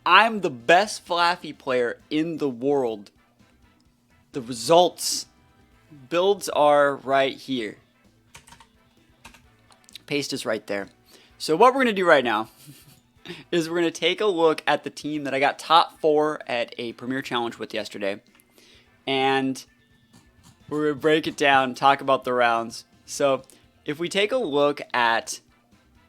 I'm the best Flaaffy player in the world. The results. Builds are right here. Paste is right there. So what we're going to do right now is we're going to take a look at the team that I got top 4 at a Premier Challenge with yesterday. And we're going to break it down, talk about the rounds. So if we take a look at,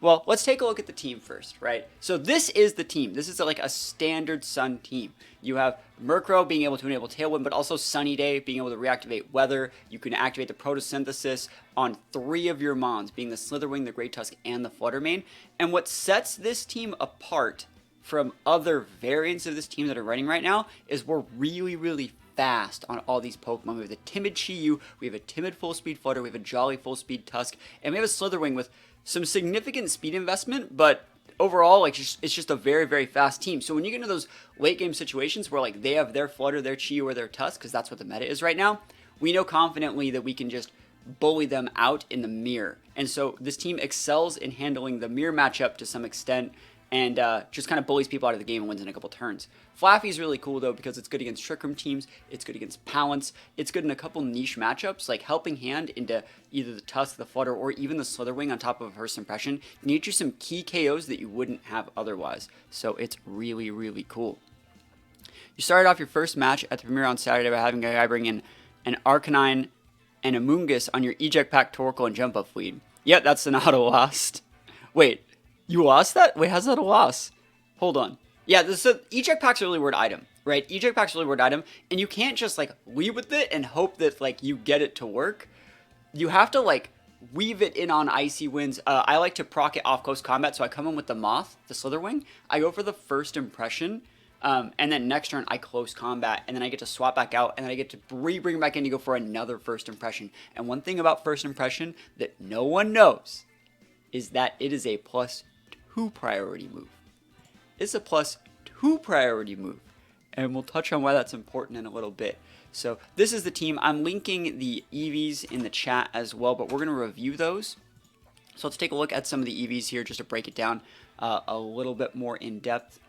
well, let's take a look at the team first, right? So this is the team. This is like a standard Sun team. You have Murkrow being able to enable Tailwind, but also Sunny Day being able to reactivate Weather. You can activate the Protosynthesis on 3 of your mons, being the Slitherwing, the Great Tusk, and the Flutter main. And what sets this team apart from other variants of this team that are running right now is we're really fast on all these Pokemon. We have the Timid Chi-Yu, we have a Timid full speed Flutter, we have a Jolly full speed Tusk, and we have a Slitherwing with some significant speed investment, but overall, like, it's just a very fast team. So when you get into those late game situations where like they have their Flutter, their Chi-Yu, or their Tusk, because that's what the meta is right now, we know confidently that we can just bully them out in the mirror. And so this team excels in handling the mirror matchup to some extent, and just kind of bullies people out of the game and wins in a couple turns. Flaaffy is really cool though because it's good against Trick Room teams, it's good against Palance, it's good in a couple niche matchups like Helping Hand into either the Tusk, the Flutter, or even the Slitherwing on top of First Impression. Can get you some key KOs that you wouldn't have otherwise. So it's really cool. You started off your first match at the Premier on Saturday by having a guy bring in an Arcanine and a Moongus on your Eject Pack, Torkoal, and Jump Up lead. Yep, that's an auto lost. Wait. You lost that? Wait, how's that a loss? Hold on. Yeah, so Eject Pack's a really weird item, right? Eject Pack's a really weird item, and you can't just, like, lead with it and hope that, like, you get it to work. You have to, like, weave it in on Icy Winds. I like to proc it off close combat, so I come in with the Moth, the Slitherwing. I go for the First Impression, and then next turn I close combat, and then I get to swap back out, and then I get to bring back in to go for another First Impression. And one thing about First Impression that no one knows is that it is a +2 priority move. It's a +2 priority move, and we'll touch on why that's important in a little bit. So this is the team. I'm linking the EVs in the chat as well, but we're going to review those. So let's take a look at some of the EVs here just to break it down a little bit more in depth.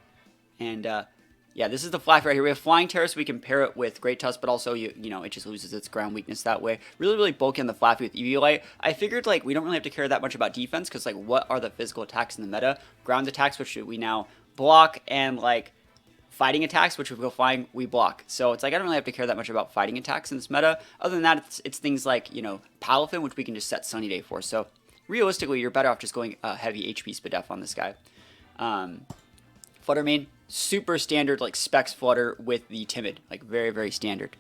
And yeah, this is the Flaaffy right here. We have Flying Tera, so we can pair it with Great Tusk, but also, you know, it just loses its ground weakness that way. Really bulky on the Flaaffy with Eviolite. I figured, like, we don't really have to care that much about defense, because, like, what are the physical attacks in the meta? Ground attacks, which we now block, and, like, fighting attacks, which if we go flying, we block. So it's like, I don't really have to care that much about fighting attacks in this meta. Other than that, it's things like, you know, Palafin, which we can just set Sunny Day for. So realistically, you're better off just going heavy HP Spadef on this guy. Flutter main, super standard, like, specs Flutter with the Timid, like, very standard.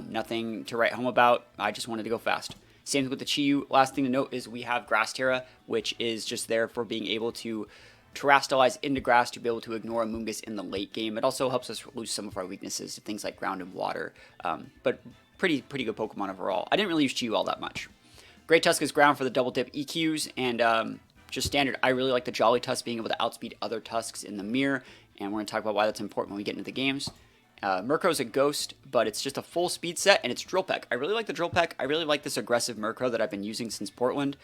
Nothing to write home about. I just wanted to go fast. Same with the Chi-Yu. Last thing to note is we have Grass Tera, which is just there for being able to terrestrialize into grass to be able to ignore a Moongus in the late game. It also helps us lose some of our weaknesses, things like ground and water. But pretty good Pokemon overall. I didn't really use Chi-Yu all that much. Great Tusk is ground for the double dip EQs, and just standard. I really like the Jolly Tusk being able to outspeed other Tusks in the mirror, and we're going to talk about why that's important when we get into the games. Murkrow's a ghost, but it's just a full speed set, and it's Drill Peck. I really like the Drill Peck. I really like this aggressive Murkrow that I've been using since Portland.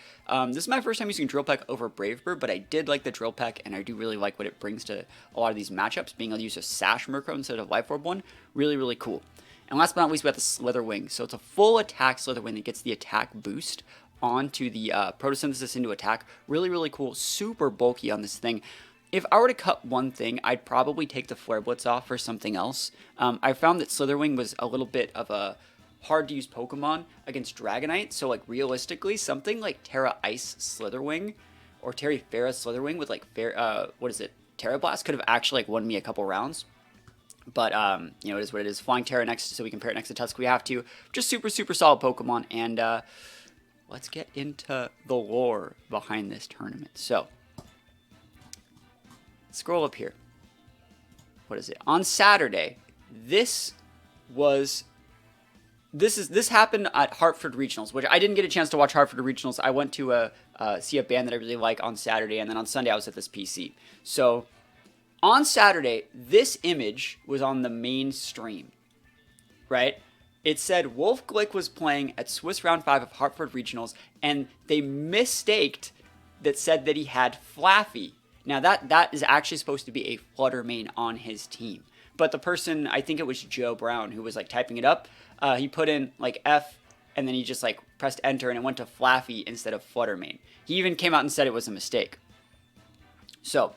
This is my first time using Drill Peck over Brave Bird, but I did like the Drill Peck, and I do really like what it brings to a lot of these matchups. Being able to use a Sash Murkrow instead of Life Orb one, really cool. And last but not least, we have the Slitherwing. So it's a full attack Slitherwing that gets the attack boost onto the Protosynthesis into attack. Really cool. Super bulky on this thing. If I were to cut one thing, I'd probably take the Flare Blitz off for something else. I found that Slitherwing was a little bit of a hard-to-use Pokemon against Dragonite, so, like, realistically, something like Tera Ice Slitherwing or Tera Fera Slitherwing with, like, Tera Blast could have actually, like, won me a couple rounds. But, you know, it is what it is. Flying Tera next, so we can pair it next to Tusk. We have to. Just super solid Pokemon, and let's get into the lore behind this tournament. So, scroll up here. What is it? On Saturday, this happened at Hartford Regionals, which I didn't get a chance to watch Hartford Regionals. I went to see a band that I really like on Saturday, and then on Sunday I was at this PC. So on Saturday, this image was on the main stream, right? It said Wolf Glick was playing at Swiss Round 5 of Hartford Regionals, and they mistaked that said that he had Flaaffy. Now that is actually supposed to be a Flutter main on his team. But the person, I think it was Joe Brown, who was like typing it up, he put in like F, and then he just like pressed enter, and it went to Flaaffy instead of Flutter main. He even came out and said it was a mistake. So,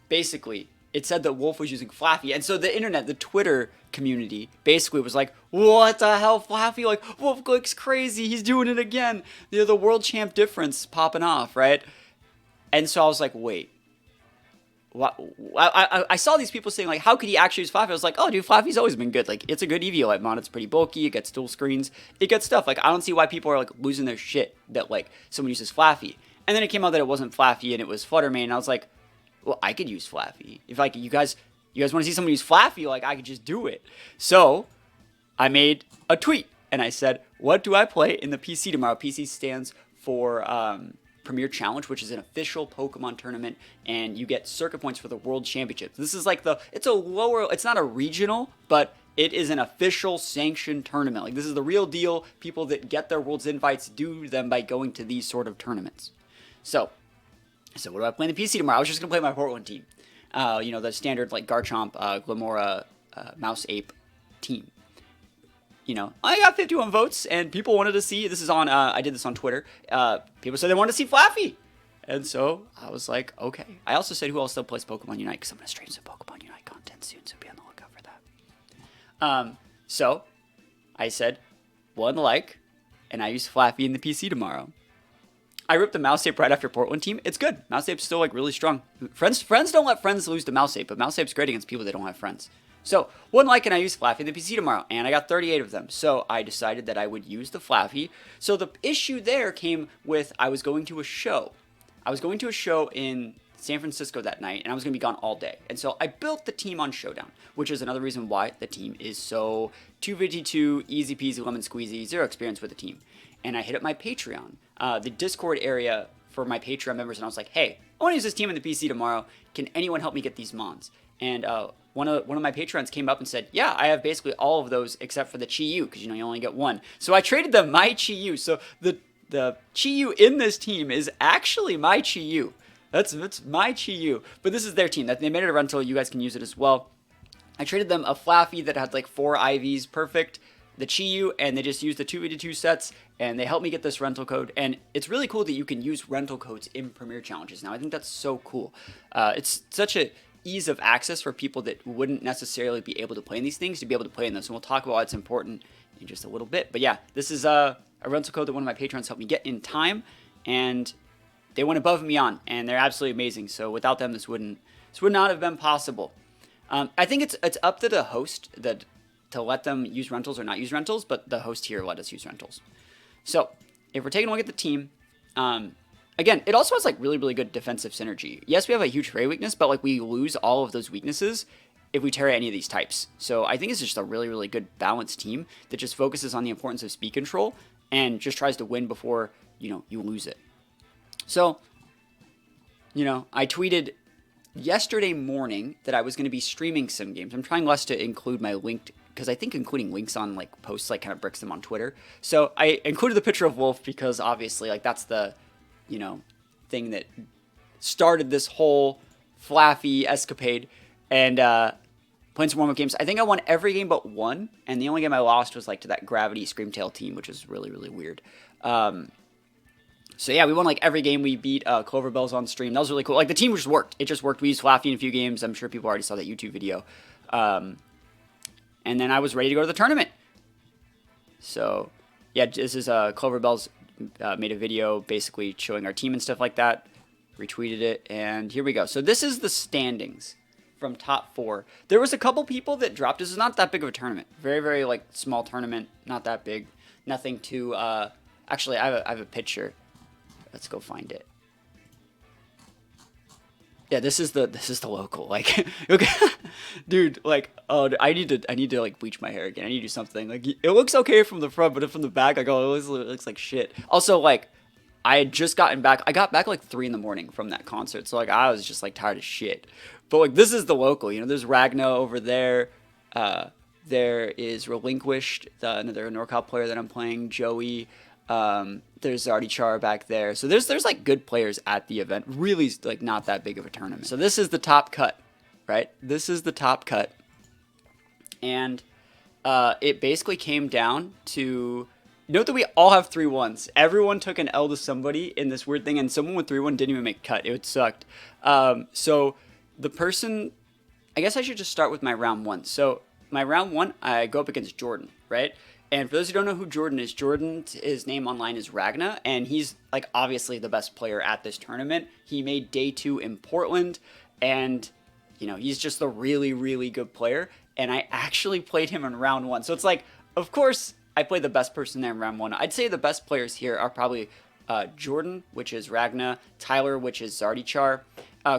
basically, it said that Wolf was using Flaaffy, and so the internet, the Twitter community, basically was like, what the hell, Flaaffy? Like, Wolf looks crazy, he's doing it again. The world champ difference popping off, right? And so I was like, wait. I saw these people saying, like, how could he actually use Flaaffy? I was like, oh, dude, Flaaffy's always been good. Like, it's a good Eviolite mod. It's pretty bulky. It gets dual screens. It gets stuff. Like, I don't see why people are, like, losing their shit that, like, someone uses Flaaffy. And then it came out that it wasn't Flaaffy and it was Flutter main. And I was like, well, I could use Flaaffy. If, like, you guys want to see someone use Flaaffy, like, I could just do it. So I made a tweet and I said, what do I play in the PC tomorrow? PC stands for Premier Challenge, which is an official Pokemon tournament, and you get circuit points for the World Championships. This is like it's not a regional, but it is an official sanctioned tournament. Like, this is the real deal. People that get their Worlds invites do them by going to these sort of tournaments. So what do I play in the PC tomorrow? I was just going to play my Portland team. The standard, like, Garchomp, Glamora, Mouse Ape team. I got 51 votes, and people wanted to see, this is on, I did this on Twitter, people said they wanted to see Flaaffy, and so I was like, okay. I also said who else still plays Pokemon Unite, because I'm going to stream some Pokemon Unite content soon, so be on the lookout for that. So I said, one like, and I use Flaaffy in the PC tomorrow. I ripped the Mouse Ape right after Portland team. It's good. Mouse Ape's still, like, really strong. Friends don't let friends lose to Mouse Ape, but Mouse Ape's great against people that don't have friends. So, one like, and I use Flaaffy in the PC tomorrow, and I got 38 of them. So, I decided that I would use the Flaaffy. So, the issue there came with I was going to a show. I was going to a show in San Francisco that night, and I was going to be gone all day. And so, I built the team on Showdown, which is another reason why the team is so 252, easy peasy, lemon squeezy, zero experience with the team. And I hit up my Patreon, the Discord area for my Patreon members, and I was like, hey, I want to use this team in the PC tomorrow. Can anyone help me get these mons? And one of my patrons came up and said, yeah, I have basically all of those except for the Chi-Yu, because, you only get one. So I traded them my Chi-Yu. So the Chi-Yu in this team is actually my Chi-Yu. That's my Chi-Yu. But this is their team. They made it a rental. You guys can use it as well. I traded them a Flaaffy that had like 4 IVs perfect, the Chi-Yu, and they just used the 2v2 sets, and they helped me get this rental code. And it's really cool that you can use rental codes in Premier Challenges now. I think that's so cool. It's such a ease of access for people that wouldn't necessarily be able to play in these things to be able to play in this. And we'll talk about why it's important in just a little bit. But yeah, this is a rental code that one of my patrons helped me get in time, and they went above and beyond, and they're absolutely amazing. So without them, this would not have been possible. I think it's up to the host to let them use rentals or not use rentals, but the host here let us use rentals. So if we're taking a look at the team, again, it also has like really, really good defensive synergy. Yes, we have a huge fairy weakness, but like we lose all of those weaknesses if we Tera any of these types. So I think it's just a really, really good balanced team that just focuses on the importance of speed control and just tries to win before, you lose it. So, I tweeted yesterday morning that I was going to be streaming some games. I'm trying less to include my linked, because I think including links on like posts like kind of bricks them on Twitter. So I included the picture of Wolf because obviously like that's the thing that started this whole Flaaffy escapade, and playing some warm-up games. I think I won every game but one, and the only game I lost was like to that Gravity Screamtail team, which is really, really weird. So yeah, we won like every game. We beat Cloverbells on stream. That was really cool. Like the team just worked. It just worked. We used Flaaffy in a few games. I'm sure people already saw that YouTube video. And then I was ready to go to the tournament. So yeah, this is Cloverbells made a video basically showing our team and stuff like that. Retweeted it, and here we go. So this is the standings from top 4. There was a couple people that dropped. This is not that big of a tournament. Very, very like small tournament. Not that big. Nothing too. Actually, I have a picture. Let's go find it. Yeah, this is the local. Like, okay, dude. Like, oh, I need to like bleach my hair again. I need to do something. Like, it looks okay from the front, but from the back, like, oh, it looks like shit. Also, like, I had just gotten back. I got back like 3 in the morning from that concert, so like I was just like tired of shit. But like, this is the local. There's Ragna over there. There is Relinquished, another NorCal player that I'm playing. Joey. There's already Char back there. So there's like good players at the event. Really like not that big of a tournament. So this is the top cut, right? This is the top cut. And it basically came down to, note that we all have 3-1s. Everyone took an L to somebody in this weird thing, and someone with 3-1 didn't even make cut. It sucked. So the person, I guess I should just start with my round 1. So my round 1, I go up against Jordan, right? And for those who don't know who Jordan is, his name online is Ragna, and he's like obviously the best player at this tournament. He made day 2 in Portland, and you know, he's just a really, really good player. And I actually played him in round 1. So it's like, of course, I played the best person there in round 1. I'd say the best players here are probably Jordan, which is Ragna, Tyler, which is Zardichar.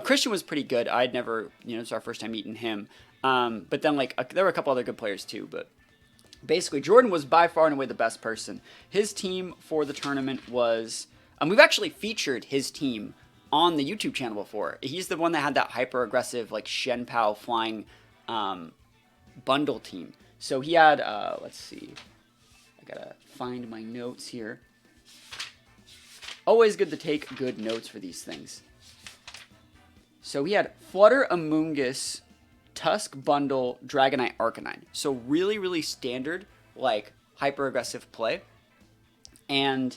Christian was pretty good. I'd never, you know, it's our first time meeting him. But then like there were a couple other good players too, but basically, Jordan was by far and away the best person. His team for the tournament was, we've actually featured his team on the YouTube channel before. He's the one that had that hyper-aggressive, like, Shen Pao flying bundle team. So he had, let's see, I gotta find my notes here. Always good to take good notes for these things. So he had Flutter, Amoongus, Tusk, Bundle, Dragonite, Arcanine. So really, really standard, like, hyper-aggressive play. And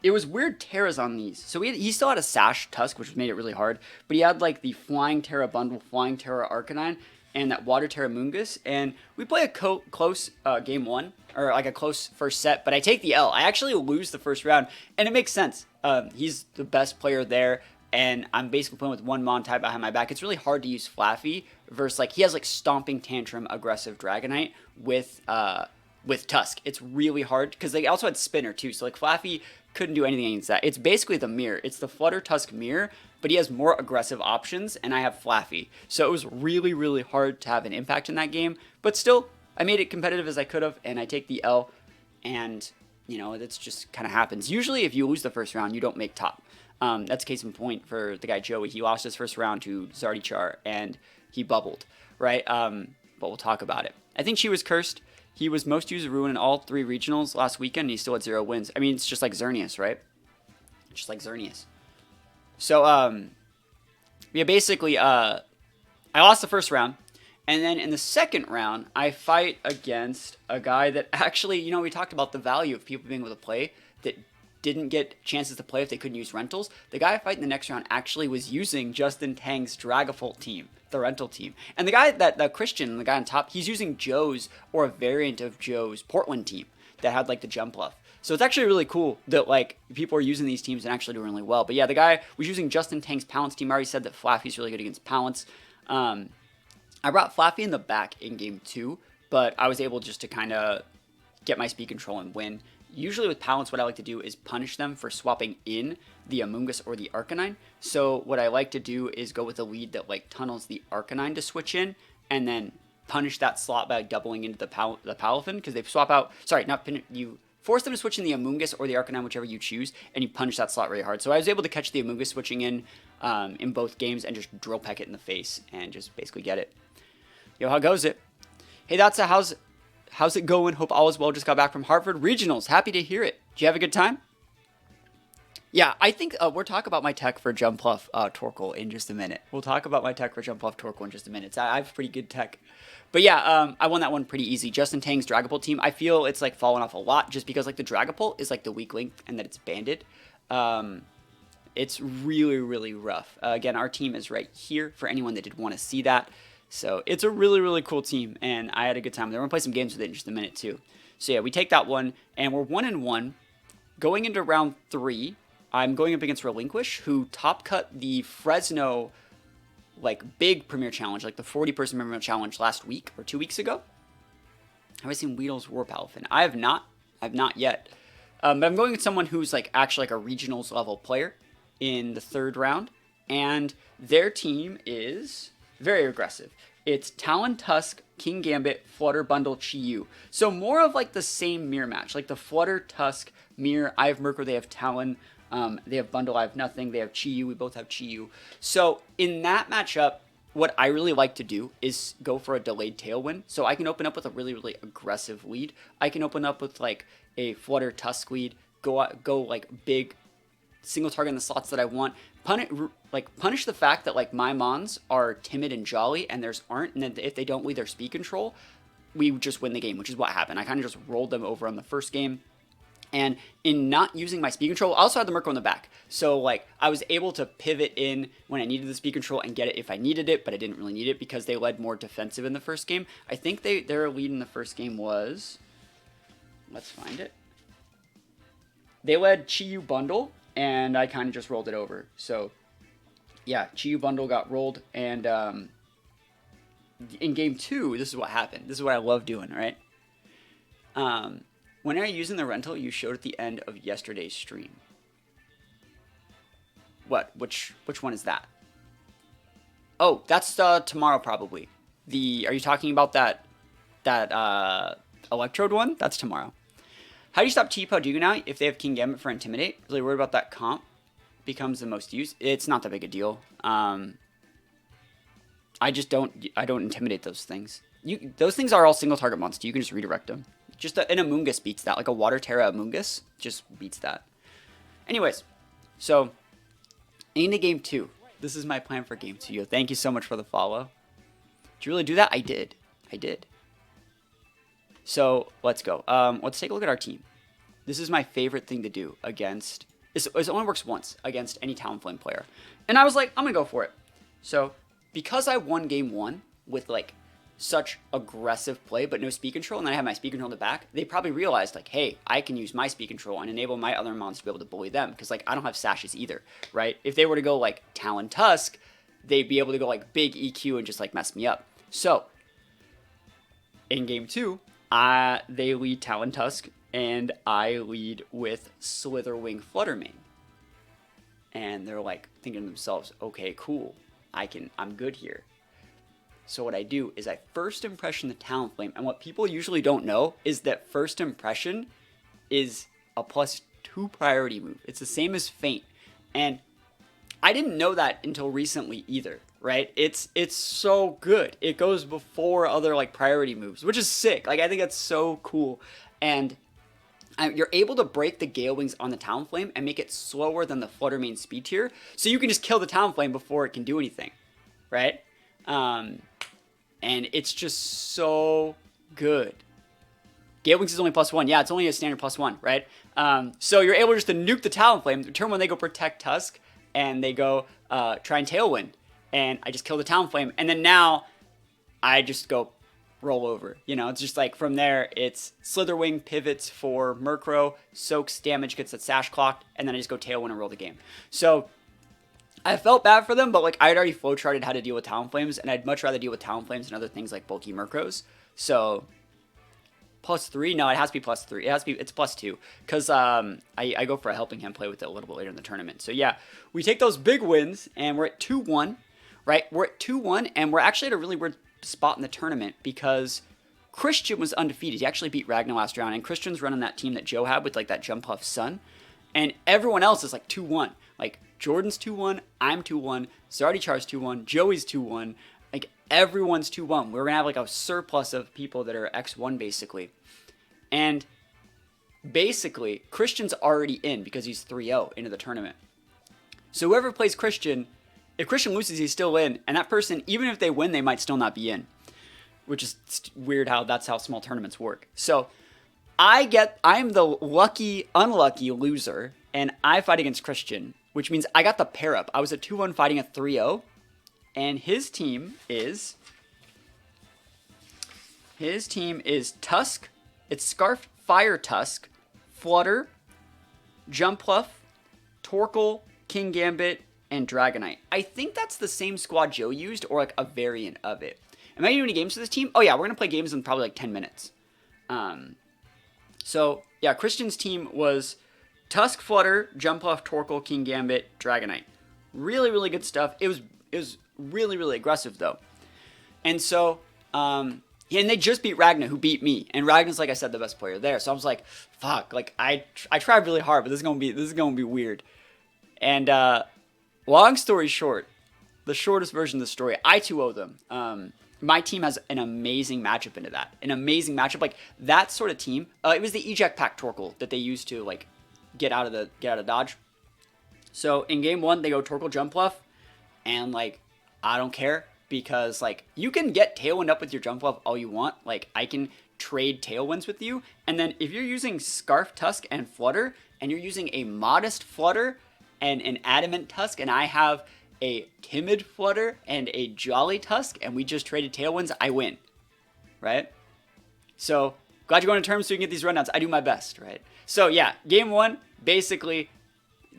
it was weird Teras on these. So he still had a Sash Tusk, which made it really hard. But he had, like, the Flying Tera Bundle, Flying Tera Arcanine, and that Water Tera Moongus. And we play a close game 1, or, like, a close first set. But I take the L. I actually lose the first round, and it makes sense. He's the best player there. And I'm basically playing with one Mon type behind my back. It's really hard to use Flaaffy versus, like, he has, like, Stomping Tantrum aggressive Dragonite with Tusk. It's really hard because they also had Spinner too. So, like, Flaaffy couldn't do anything against that. It's basically the mirror. It's the Flutter Tusk mirror, but he has more aggressive options, and I have Flaaffy. So it was really, really hard to have an impact in that game. But still, I made it competitive as I could have, and I take the L. And, you know, that's just kind of happens. Usually, if you lose the first round, you don't make top. That's case in point for the guy Joey. He lost his first round to Zardichar, and he bubbled, right? But we'll talk about it. I think she was cursed. He was most used Ruin in all 3 regionals last weekend, and he still had 0 wins. I mean, it's just like Xerneas, right? Just like Xerneas. So, yeah, basically, I lost the first round, and then in the second round, I fight against a guy that actually, you know, we talked about the value of people being able to play that didn't get chances to play if they couldn't use rentals. The guy I fight in the next round actually was using Justin Tang's Dragapult team, the rental team. And the guy, that Christian, the guy on top, he's using Joe's or a variant of Joe's Portland team that had like the jump bluff. So it's actually really cool that like people are using these teams and actually doing really well. But yeah, the guy was using Justin Tang's Pounce team. I already said that Flaffy's really good against Pounce. I brought Flaffy in the back in game 2, but I was able just to kind of get my speed control and win. Usually with Pounce, what I like to do is punish them for swapping in the Amoongus or the Arcanine. So what I like to do is go with a lead that like tunnels the Arcanine to switch in, and then punish that slot by doubling into the Palafin, because they swap out. Sorry, you force them to switch in the Amoongus or the Arcanine, whichever you choose, and you punish that slot really hard. So I was able to catch the Amoongus switching in both games and just drill peck it in the face and just basically get it. Yo, how goes it? Hey, how's it going? Hope all is well. Just got back from Hartford Regionals. Happy to hear it. Did you have a good time? Yeah, I think we'll talk about my tech for Jumpluff Torkoal in just a minute. I have pretty good tech. But yeah, I won that one pretty easy. Justin Tang's Dragapult team, I feel it's like fallen off a lot just because like the Dragapult is like the weak link and that it's banded. It's really, really rough. Again, our team is right here for anyone that did want to see that. So it's a really, really cool team, and I had a good time. We're going to play some games with it in just a minute, too. So yeah, we take that one, and we're 1-1. Going into round 3, I'm going up against Relinquish, who top cut the Fresno, like, big Premier Challenge, like the 40-person Premier Challenge last week, or 2 weeks ago. Have I seen Weedle's War Palafin? I have not. I've not yet. But I'm going with someone who's, like, actually, like, a regionals level player in the 3rd round, and their team is very aggressive. It's Talon, Tusk, King Gambit, Flutter, Bundle, Chi-Yu. So more of like the same mirror match. Like the Flutter, Tusk, mirror. I have Merkur, they have Talon. They have Bundle, I have nothing. They have Chi-Yu, we both have Chi-Yu. So in that matchup, what I really like to do is go for a delayed tailwind. So I can open up with a really, really aggressive lead. I can open up with like a Flutter, Tusk lead, go like big single target in the slots that I want. Punish the fact that like my mons are timid and jolly and theirs aren't, and then if they don't lead their speed control, we just win the game, which is what happened. I kind of just rolled them over on the first game. And in not using my speed control, I also had the Murkrow in the back. So, like, I was able to pivot in when I needed the speed control and get it if I needed it, but I didn't really need it because they led more defensive in the first game. I think their lead in the first game was... Let's find it. They led Chi-Yu Bundle, and I kind of just rolled it over. So, yeah, Chi-Yu Bundle got rolled, and in game 2, this is what happened. This is what I love doing, right? When are you using the rental you showed at the end of yesterday's stream? What? Which one is that? Oh, that's tomorrow probably. Are you talking about that Electrode one? That's tomorrow. How do you stop T-Pow Duganite if they have King Gambit for Intimidate? Really worried about that comp becomes the most used. It's not that big a deal. I don't intimidate those things. Those things are all single target monsters. You can just redirect them. Just an Amoonguss beats that. Like a Water Tera Amoonguss just beats that. Anyways, so into game 2. This is my plan for game 2. Yo, thank you so much for the follow. Did you really do that? I did. So let's go. Let's take a look at our team. This is my favorite thing to do against... It only works once against any Talonflame player. And I was like, I'm going to go for it. So because I won game 1 with like such aggressive play but no speed control, and then I have my speed control in the back, they probably realized like, hey, I can use my speed control and enable my other mons to be able to bully them, because like I don't have sashes either, right? If they were to go like Talon Tusk, they'd be able to go like big EQ and just like mess me up. So in game 2, they lead Talon Tusk and I lead with Slitherwing Fluttermane, and they're like thinking to themselves, okay, cool, I'm good here. So what I do is I first impression the Talonflame, and what people usually don't know is that first impression is a +2 priority move. It's the same as Feint, and I didn't know that until recently either, right? It's so good. It goes before other like priority moves, which is sick. Like I think that's so cool, and you're able to break the Gale Wings on the Talonflame and make it slower than the Fluttermane speed tier, so you can just kill the Talonflame before it can do anything, right? And it's just so good. Gale Wings is only +1. Yeah, it's only a standard +1, right? So you're able just to nuke the Talonflame. The turn when they go protect Tusk, and they go try and Tailwind, and I just kill the Talonflame, and then now I just go roll over. You know, it's just like from there, it's Slitherwing pivots for Murkrow, soaks damage, gets that Sash clocked, and then I just go Tailwind and roll the game. So I felt bad for them, but like I had already flowcharted how to deal with Talonflames, and I'd much rather deal with Talonflames and other things like bulky Murkrows. So +3? No, it has to be +3. It's +2, because I go for a Helping Hand play with it a little bit later in the tournament. So yeah, we take those big wins, and we're at 2-1, right? We're at 2-1, and we're actually at a really weird spot in the tournament because Christian was undefeated. He actually beat Ragnar last round, and Christian's running that team that Joe had with like that Jump Off Sun, and everyone else is like 2-1. Like Jordan's 2-1, I'm 2-1, Zardichar's 2-1, Joey's 2-1. Like everyone's 2-1. We're gonna have like a surplus of people that are X1 basically, and basically Christian's already in because he's 3-0 into the tournament. So whoever plays Christian, if Christian loses, he's still in, and that person, even if they win, they might still not be in, which is weird how that's how small tournaments work. So I'm the unlucky loser, and I fight against Christian, which means I got the pair up. I was a 2-1 fighting a 3-0, and his team is Tusk. It's Scarf Fire Tusk, Flutter, Jumpluff, Torkoal, King Gambit, and Dragonite. I think that's the same squad Joe used, or like a variant of it. Am I doing any games for this team? Oh yeah, we're gonna play games in probably like 10 minutes. So yeah, Christian's team was Tusk, Flutter, Jumpluff, Torkoal, King Gambit, Dragonite. Really, really good stuff. It was really, really aggressive though. And so, and they just beat Ragnar, who beat me. And Ragnar's, like I said, the best player there. So I was like, fuck, like I tried really hard, but this is gonna be weird. And long story short, the shortest version of the story, I 2-0 them. My team has an amazing matchup into that. An amazing matchup. Like, that sort of team, it was the Eject Pack Torkoal that they used to, like, get out of dodge. So in game 1, they go Torkoal Jump Bluff, and like I don't care because like you can get Tailwind up with your Jump Bluff all you want. Like I can trade Tailwinds with you, and then if you're using Scarf Tusk and Flutter, and you're using a Modest Flutter and an Adamant Tusk, and I have a Timid Flutter and a Jolly Tusk, and we just traded Tailwinds, I win, right? So glad you're going to terms so you can get these rundowns. I do my best, right? So yeah, game 1, basically,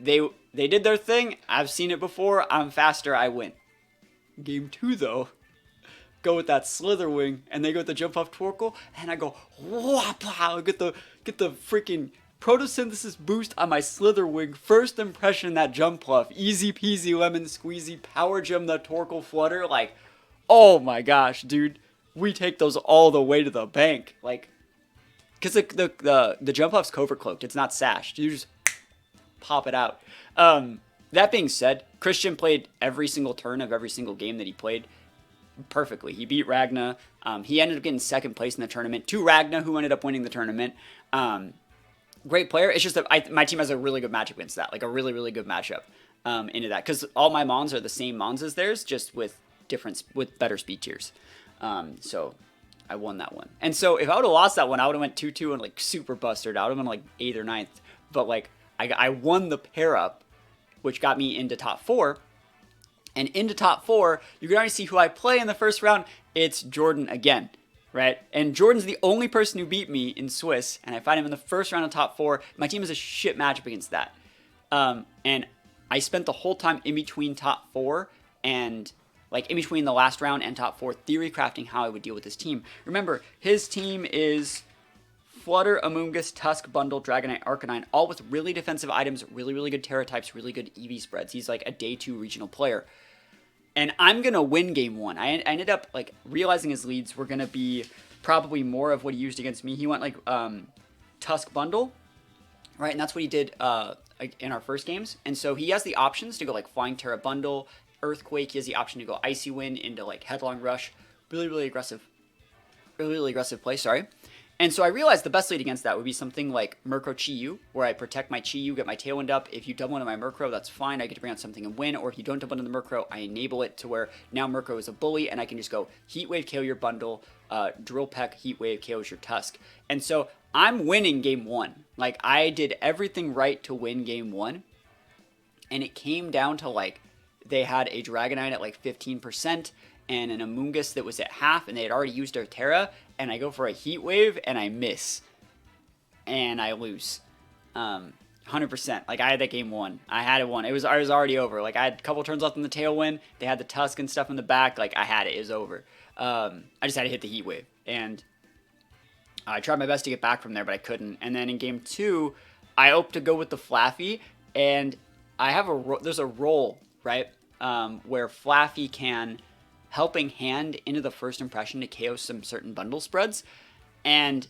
they did their thing. I've seen it before. I'm faster. I win. Game 2, though, go with that Slither Wing, and they go with the Jump Off Torkoal, and I go whop, get the freaking Protosynthesis boost on my Slither Wing. First impression, that Jump Bluff, easy peasy lemon squeezy, power gem the Torkoal Flutter. Like, oh my gosh, dude, we take those all the way to the bank. Like, because the Jump Bluff's covert cloaked, it's not sashed. You just pop it out. That being said, Christian played every single turn of every single game that he played perfectly. He beat Ragna. He ended up getting second place in the tournament to Ragna, who ended up winning the tournament. Great player. It's just that my team has a really good matchup against that, like a really, really good matchup into that, because all my Mons are the same Mons as theirs, just with better speed tiers. So I won that one. And so if I would have lost that one, I would have went 2-2 and like super busted. I would have been like 8th or 9th. But like I won the pair up, which got me into top 4. And into top 4, you can already see who I play in the first round. It's Jordan again, right? And Jordan's the only person who beat me in Swiss, and I fight him in the first round of top 4. My team has a shit matchup against that. And I spent the whole time in between top 4 and like in between the last round and top 4 theory crafting how I would deal with this team. Remember, his team is Flutter, Amoonguss, Tusk, Bundle, Dragonite, Arcanine, all with really defensive items, really, really good Terra types, really good EV spreads. He's like a day 2 regional player. And I'm going to win game 1. I ended up like realizing his leads were going to be probably more of what he used against me. He went like Tusk Bundle, right? And that's what he did in our first games. And so he has the options to go like Flying Terra Bundle, Earthquake. He has the option to go Icy Wind into like Headlong Rush. Really, really aggressive. Really, really aggressive play, sorry. And so I realized the best lead against that would be something like Murkrow Chi-Yu, where I protect my Chi-Yu, get my Tailwind up. If you double into my Murkrow, that's fine. I get to bring out something and win. Or if you don't double into the Murkrow, I enable it to where now Murkrow is a bully, and I can just go Heat Wave, KO your Bundle, Drill Peck, Heat Wave, KOs your Tusk. And so I'm winning game 1. Like, I did everything right to win game 1. And it came down to, like, they had a Dragonite at, like, 15%, and an Amoonguss that was at half, and they had already used their Terra, and I go for a Heat Wave, and I miss. And I lose. 100%. Like, I had that game 1. I had it won. I was already over. Like, I had a couple turns left in the Tailwind. They had the Tusk and stuff in the back. Like, I had it. It was over. I just had to hit the Heat Wave. And I tried my best to get back from there, but I couldn't. And then in game 2, I opted to go with the Flaaffy, and I have there's a roll, right, where Flaaffy can Helping Hand into the first impression to KO some certain bundle spreads, and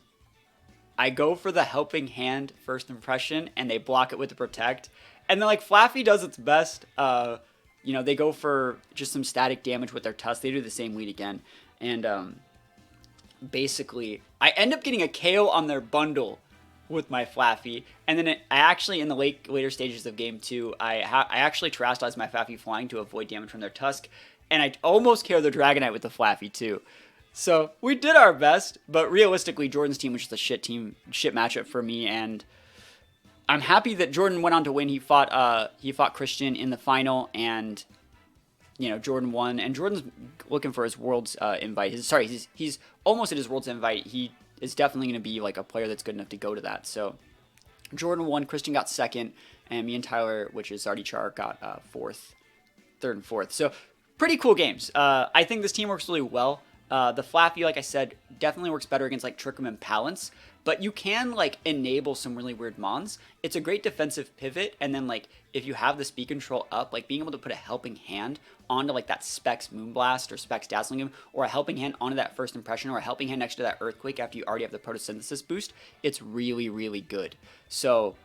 I go for the Helping Hand first impression, and they block it with the Protect, and then like Flaaffy does its best. You know, they go for just some static damage with their Tusk. They do the same lead again, and basically I end up getting a KO on their bundle with my Flaaffy, and then I actually in the later stages of game 2, I actually terrestrialized my Flaaffy flying to avoid damage from their Tusk. And I almost KO'd the Dragonite with the Flaaffy too. So we did our best, but realistically, Jordan's team was just a shit matchup for me. And I'm happy that Jordan went on to win. He fought Christian in the final, and you know Jordan won. And Jordan's looking for his Worlds invite. He's almost at his Worlds invite. He is definitely going to be like a player that's good enough to go to that. So Jordan won. Christian got second, and me and Tyler, which is Artie-Char, got third and fourth. So pretty cool games. I think this team works really well. The Flaaffy, like I said, definitely works better against like Trick Room and Palance, but you can like enable some really weird Mons. It's a great defensive pivot, and then like if you have the speed control up, like being able to put a Helping Hand onto like that Specs Moonblast or Specs Dazzling Gleam, or a Helping Hand onto that first impression, or a Helping Hand next to that Earthquake after you already have the Protosynthesis boost, it's really, really good. So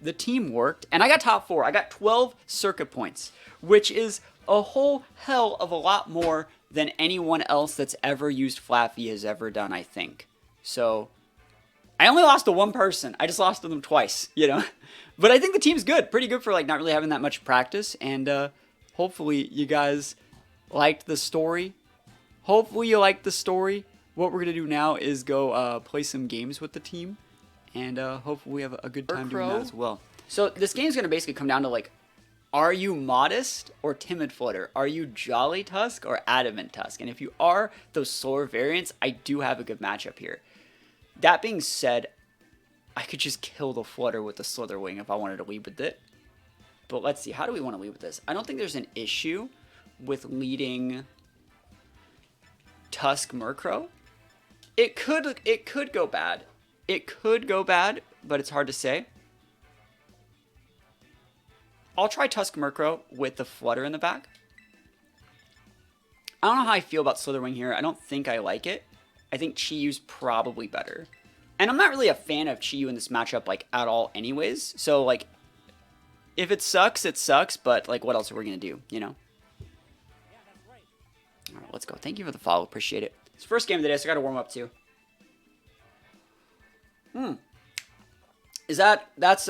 the team worked, and I got top 4. I got 12 circuit points, which is a whole hell of a lot more than anyone else that's ever used Flaaffy has ever done, I think. So I only lost to one person. I just lost to them twice, you know? But I think the team's good. Pretty good for, like, not really having that much practice. And hopefully you guys liked the story. Hopefully you liked the story. What we're going to do now is go play some games with the team. And hopefully we have a good time doing that as well. So this game is going to basically come down to, like, are you modest or timid Flutter? Are you jolly Tusk or adamant Tusk? And if you are those slower variants, I do have a good matchup here. That being said, I could just kill the Flutter with the Slither Wing if I wanted to lead with it. But let's see, how do we want to lead with this? I don't think there's an issue with leading Tusk Murkrow. It could go bad. It could go bad, but it's hard to say. I'll try Tusk Murkrow with the Flutter in the back. I don't know how I feel about Slither Wing here. I don't think I like it. I think Chi-Yu's probably better. And I'm not really a fan of Chi-Yu in this matchup, like, at all anyways. So, like, if it sucks, but, like, what else are we going to do, you know? All right, let's go. Thank you for the follow. Appreciate it. It's the first game of the day, so I got to warm up, too. That's,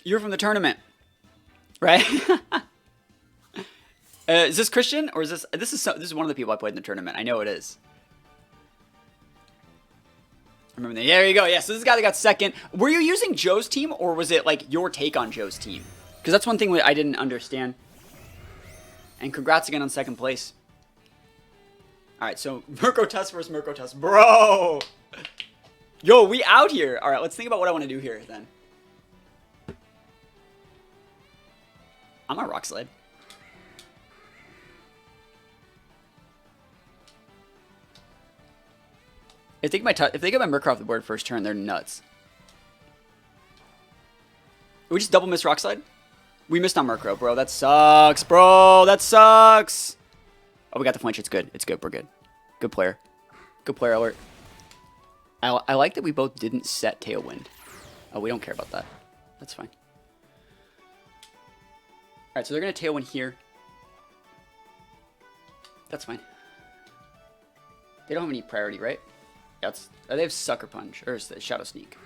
you're from the tournament, right? Is this Christian, or is this is one of the people I played in the tournament. I know it is. Remember that? Yeah, there you go. Yeah, so this is the guy that got second. Were you using Joe's team, or was it, like, your take on Joe's team? Because that's one thing I didn't understand. And congrats again on second place. Alright, so Murkrow Tusk versus Murkrow Tusk. Bro! Yo, we out here. Alright, let's think about what I want to do here, then. I'm a Rock Slide. If they get my Murkrow off the board first turn, they're nuts. We just double miss Rock Slide? We missed on Murkrow, bro. That sucks, bro. That sucks. Oh, we got the flinch. It's good. It's good. We're good. Good player. Good player alert. I like that we both didn't set Tailwind. Oh, we don't care about that. That's fine. Alright, so they're going to Tailwind here. That's fine. They don't have any priority, right? They have Sucker Punch, or Shadow Sneak.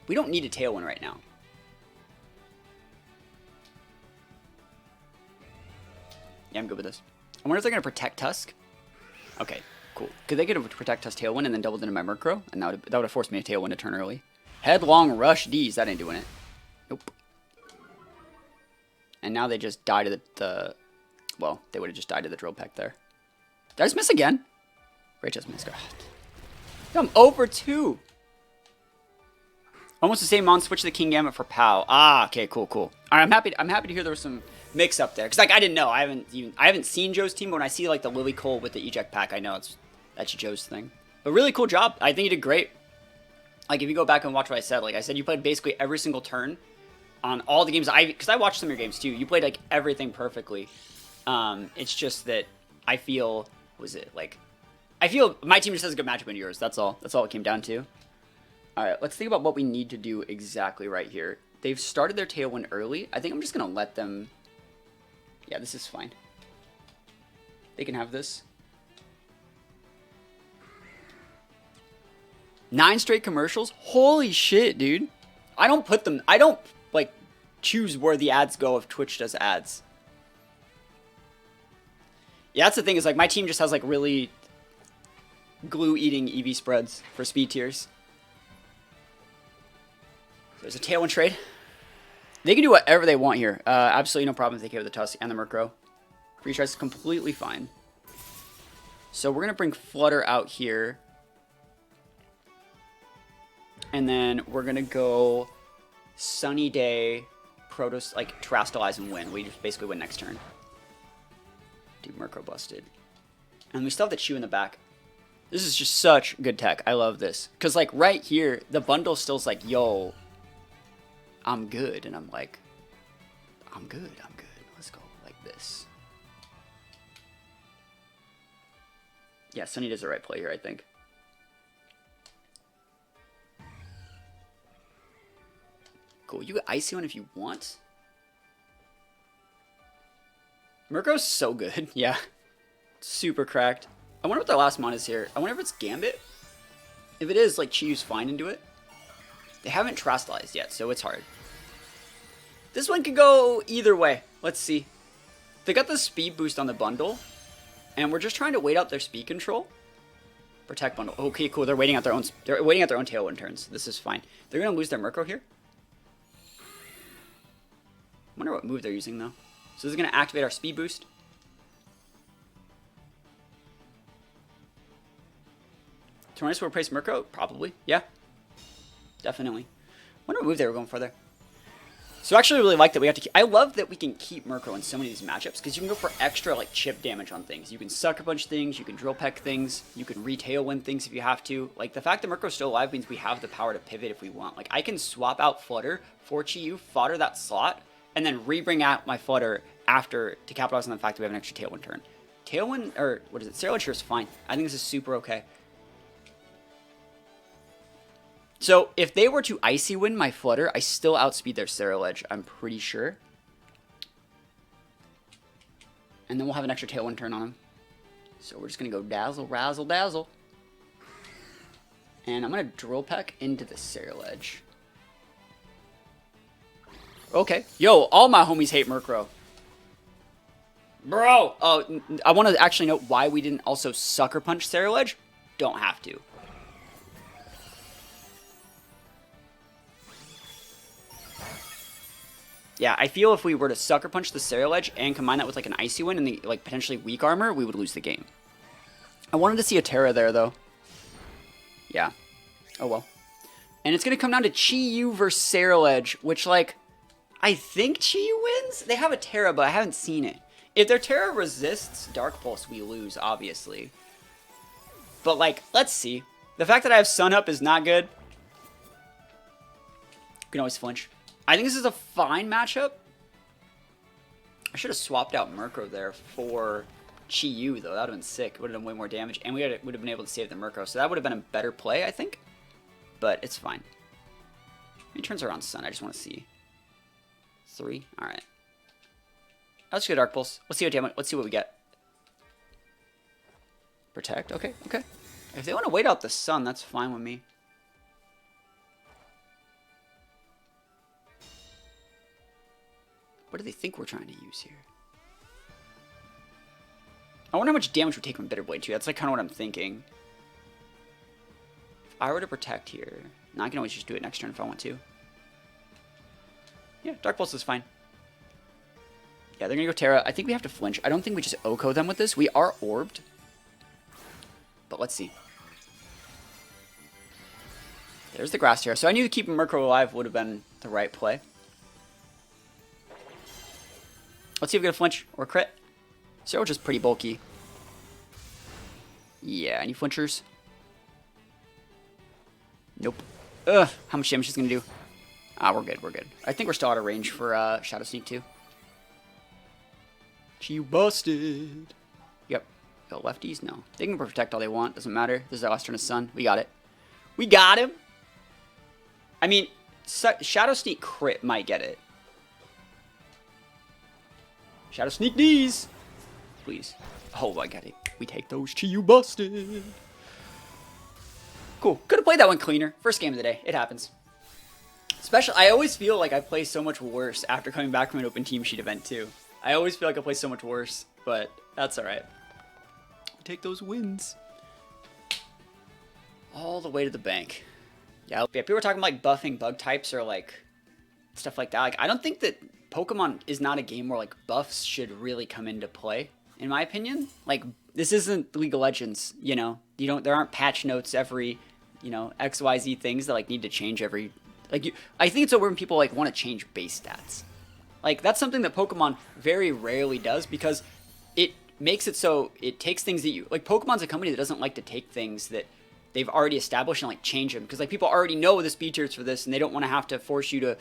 We don't need a Tailwind right now. Yeah, I'm good with this. I wonder if they're going to protect Tusk. Okay, cool. Because they could have protect Tusk Tailwind and then doubled into my Murkrow, and that would have forced me to Tailwind to turn early. Headlong Rush D's. That ain't doing it. Nope. And now they just die to the well, they would have just died to the Drill Peck there. Did I just miss again? Great, just missed. I'm over 2. Almost the same on switch the King Gambit for POW. Ah, okay, cool. All right, I'm happy to hear there was some mix up there, because, like, I didn't know. I haven't seen Joe's team, but when I see, like, the Lily Cole with the Eject pack, I know that's Joe's thing. But really cool job. I think you did great. Like, if you go back and watch what I said, like I said, you played basically every single turn on all the games. Because I watched some of your games too. You played, like, everything perfectly. It's just that I feel, I feel my team just has a good matchup in yours. That's all it came down to. All right, let's think about what we need to do exactly right here. They've started their Tailwind early. I think I'm just going to let them... Yeah, this is fine. They can have this. 9 straight commercials? Holy shit, dude. I don't, like, choose where the ads go if Twitch does ads. Yeah, that's the thing, is, like, my team just has, like, really glue-eating EV spreads for speed tiers. There's a Tailwind trade. They can do whatever they want here. Absolutely no problem if they care with the Tusk and the Murkrow. Free tries is completely fine. So we're going to bring Flutter out here. And then we're going to go Sunny Day, Terastallize and win. We just basically win next turn. Dude, Murkrow busted. And we still have the Chew in the back. This is just such good tech. I love this. Because, like, right here, the bundle still's like, yo, I'm good. And I'm like, I'm good. Let's go like this. Yeah, Sunny does the right play here, I think. Cool. You get Icy one if you want. Murkrow's so good. Yeah. Super cracked. I wonder what their last mon is here. I wonder if it's Gambit. If it is, like, Chiyu's fine into it. They haven't Terastallized yet, so it's hard. This one could go either way. Let's see. They got the speed boost on the bundle, and we're just trying to wait out their speed control. Protect bundle. Okay, cool. They're waiting at their own. They're waiting at their own tailwind turns. This is fine. They're gonna lose their Murkrow here. Wonder what move they're using though. So this is gonna activate our speed boost. Tornadus will replace Murkrow? Probably. Yeah. Definitely. Wonder what move they were going for there. So I actually really like that we have to keep... I love that we can keep Murkrow in so many of these matchups, because you can go for extra, like, chip damage on things. You can Sucker Punch things, you can Drill Peck things, you can Tailwind things if you have to. Like, the fact that Murkrow's still alive means we have the power to pivot if we want. Like, I can swap out Flutter for Chiyu, fodder that slot, and then re-bring out my Flutter after to capitalize on the fact that we have an extra Tailwind turn. Tailwind, or what is it? Scarlet here is fine. I think this is super okay. So, if they were to Icy Wind my Flutter, I still outspeed their Scarlet, I'm pretty sure. And then we'll have an extra Tailwind turn on him. So we're just going to go Dazzle, Razzle, Dazzle. And I'm going to Drill Peck into the Scarlet. Okay. Yo, all my homies hate Murkrow. Bro! Oh, I want to actually note why we didn't also Sucker Punch Scarlet. Don't have to. Yeah, I feel if we were to Sucker Punch the Scarlet and combine that with like an Icy Wind and the like potentially weak armor, we would lose the game. I wanted to see a Tera there though. Yeah. Oh well. And it's gonna come down to Chiyu versus Scarlet, which like I think Chiyu wins. They have a Tera, but I haven't seen it. If their Tera resists Dark Pulse, we lose, obviously. But like, let's see. The fact that I have Sun Up is not good. You can always flinch. I think this is a fine matchup. I should have swapped out Murkrow there for Chiyu, though. That would have been sick. It would have done way more damage, and we would have been able to save the Murkrow. So that would have been a better play, I think. But it's fine. He turns around Sun. I just want to see. 3. All right. Let's go Dark Pulse. Let's see what damage. Let's see what we get. Protect. Okay. Okay. If they want to wait out the Sun, that's fine with me. What do they think we're trying to use here? I wonder how much damage we take from Bitter Blade too. That's like kind of what I'm thinking. If I were to protect here, now I can always just do it next turn if I want to. Yeah, Dark Pulse is fine. Yeah, they're gonna go Tera. I think we have to flinch. I don't think we just Oko them with this. We are orbed. But let's see. There's the Grass Tera. So I knew keeping Murkrow alive would have been the right play. Let's see if we get a flinch or crit. Zero just pretty bulky. Yeah, any flinchers? Nope. Ugh, how much damage is gonna do? Ah, we're good, we're good. I think we're still out of range for Shadow Sneak too. She busted. Yep. Go lefties? No. They can protect all they want, doesn't matter. This is our last turn of Sun. We got it. We got him! I mean, Shadow Sneak crit might get it. Shadow Sneak knees! Please. Oh, I got it. We take those. Chiyu busted. Cool. Could have played that one cleaner. First game of the day. It happens. Especially, I always feel like I play so much worse after coming back from an open team sheet event, too. I always feel like I play so much worse, but that's alright. We take those wins. All the way to the bank. Yeah, people were talking like buffing bug types or like stuff like that. Like, I don't think that Pokemon is not a game where like buffs should really come into play, in my opinion. Like, this isn't League of Legends, you know. There aren't patch notes every, you know, XYZ things that like need to change every like I think it's so weird when people like want to change base stats. Like, that's something that Pokemon very rarely does because it makes it so it takes things that you like. Pokemon's a company that doesn't like to take things that they've already established and like change them because like people already know the speed tiers for this and they don't want to have to force you to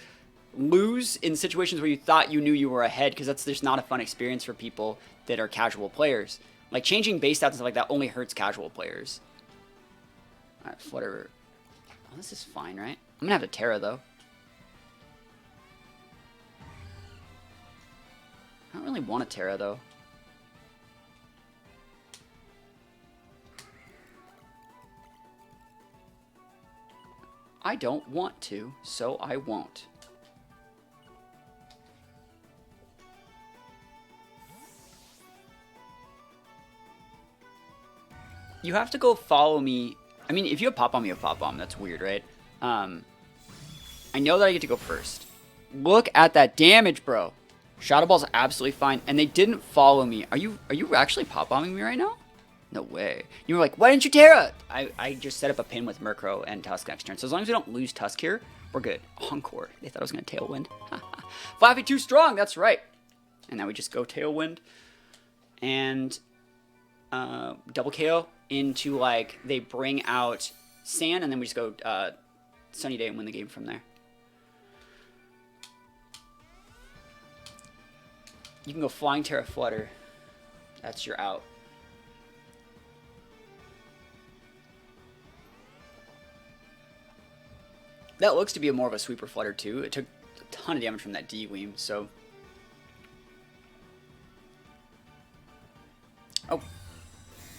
lose in situations where you thought you knew you were ahead because that's just not a fun experience for people that are casual players. Like, changing base stats and stuff like that only hurts casual players. Alright, Flutter. Oh, this is fine, right? I'm gonna have a Tera, though. I don't really want a Tera, though. I don't want to, so I won't. You have to go follow me. I mean, if you have Pop Bomb, you have Pop Bomb. That's weird, right? I know that I get to go first. Look at that damage, bro. Shadow Ball's absolutely fine. And they didn't follow me. Are you actually Pop Bombing me right now? No way. You were like, why didn't you Tera? I just set up a pin with Murkrow and Tusk next turn. So as long as we don't lose Tusk here, we're good. Encore. They thought I was going to Tailwind. Flaaffy too strong. That's right. And now we just go Tailwind. And double KO into, like, they bring out Sand. And then we just go Sunny Day and win the game from there. You can go Flying Tera Flutter. That's your out. That looks to be more of a sweeper Flutter too. It took a ton of damage from that D-Weem, so... Oh.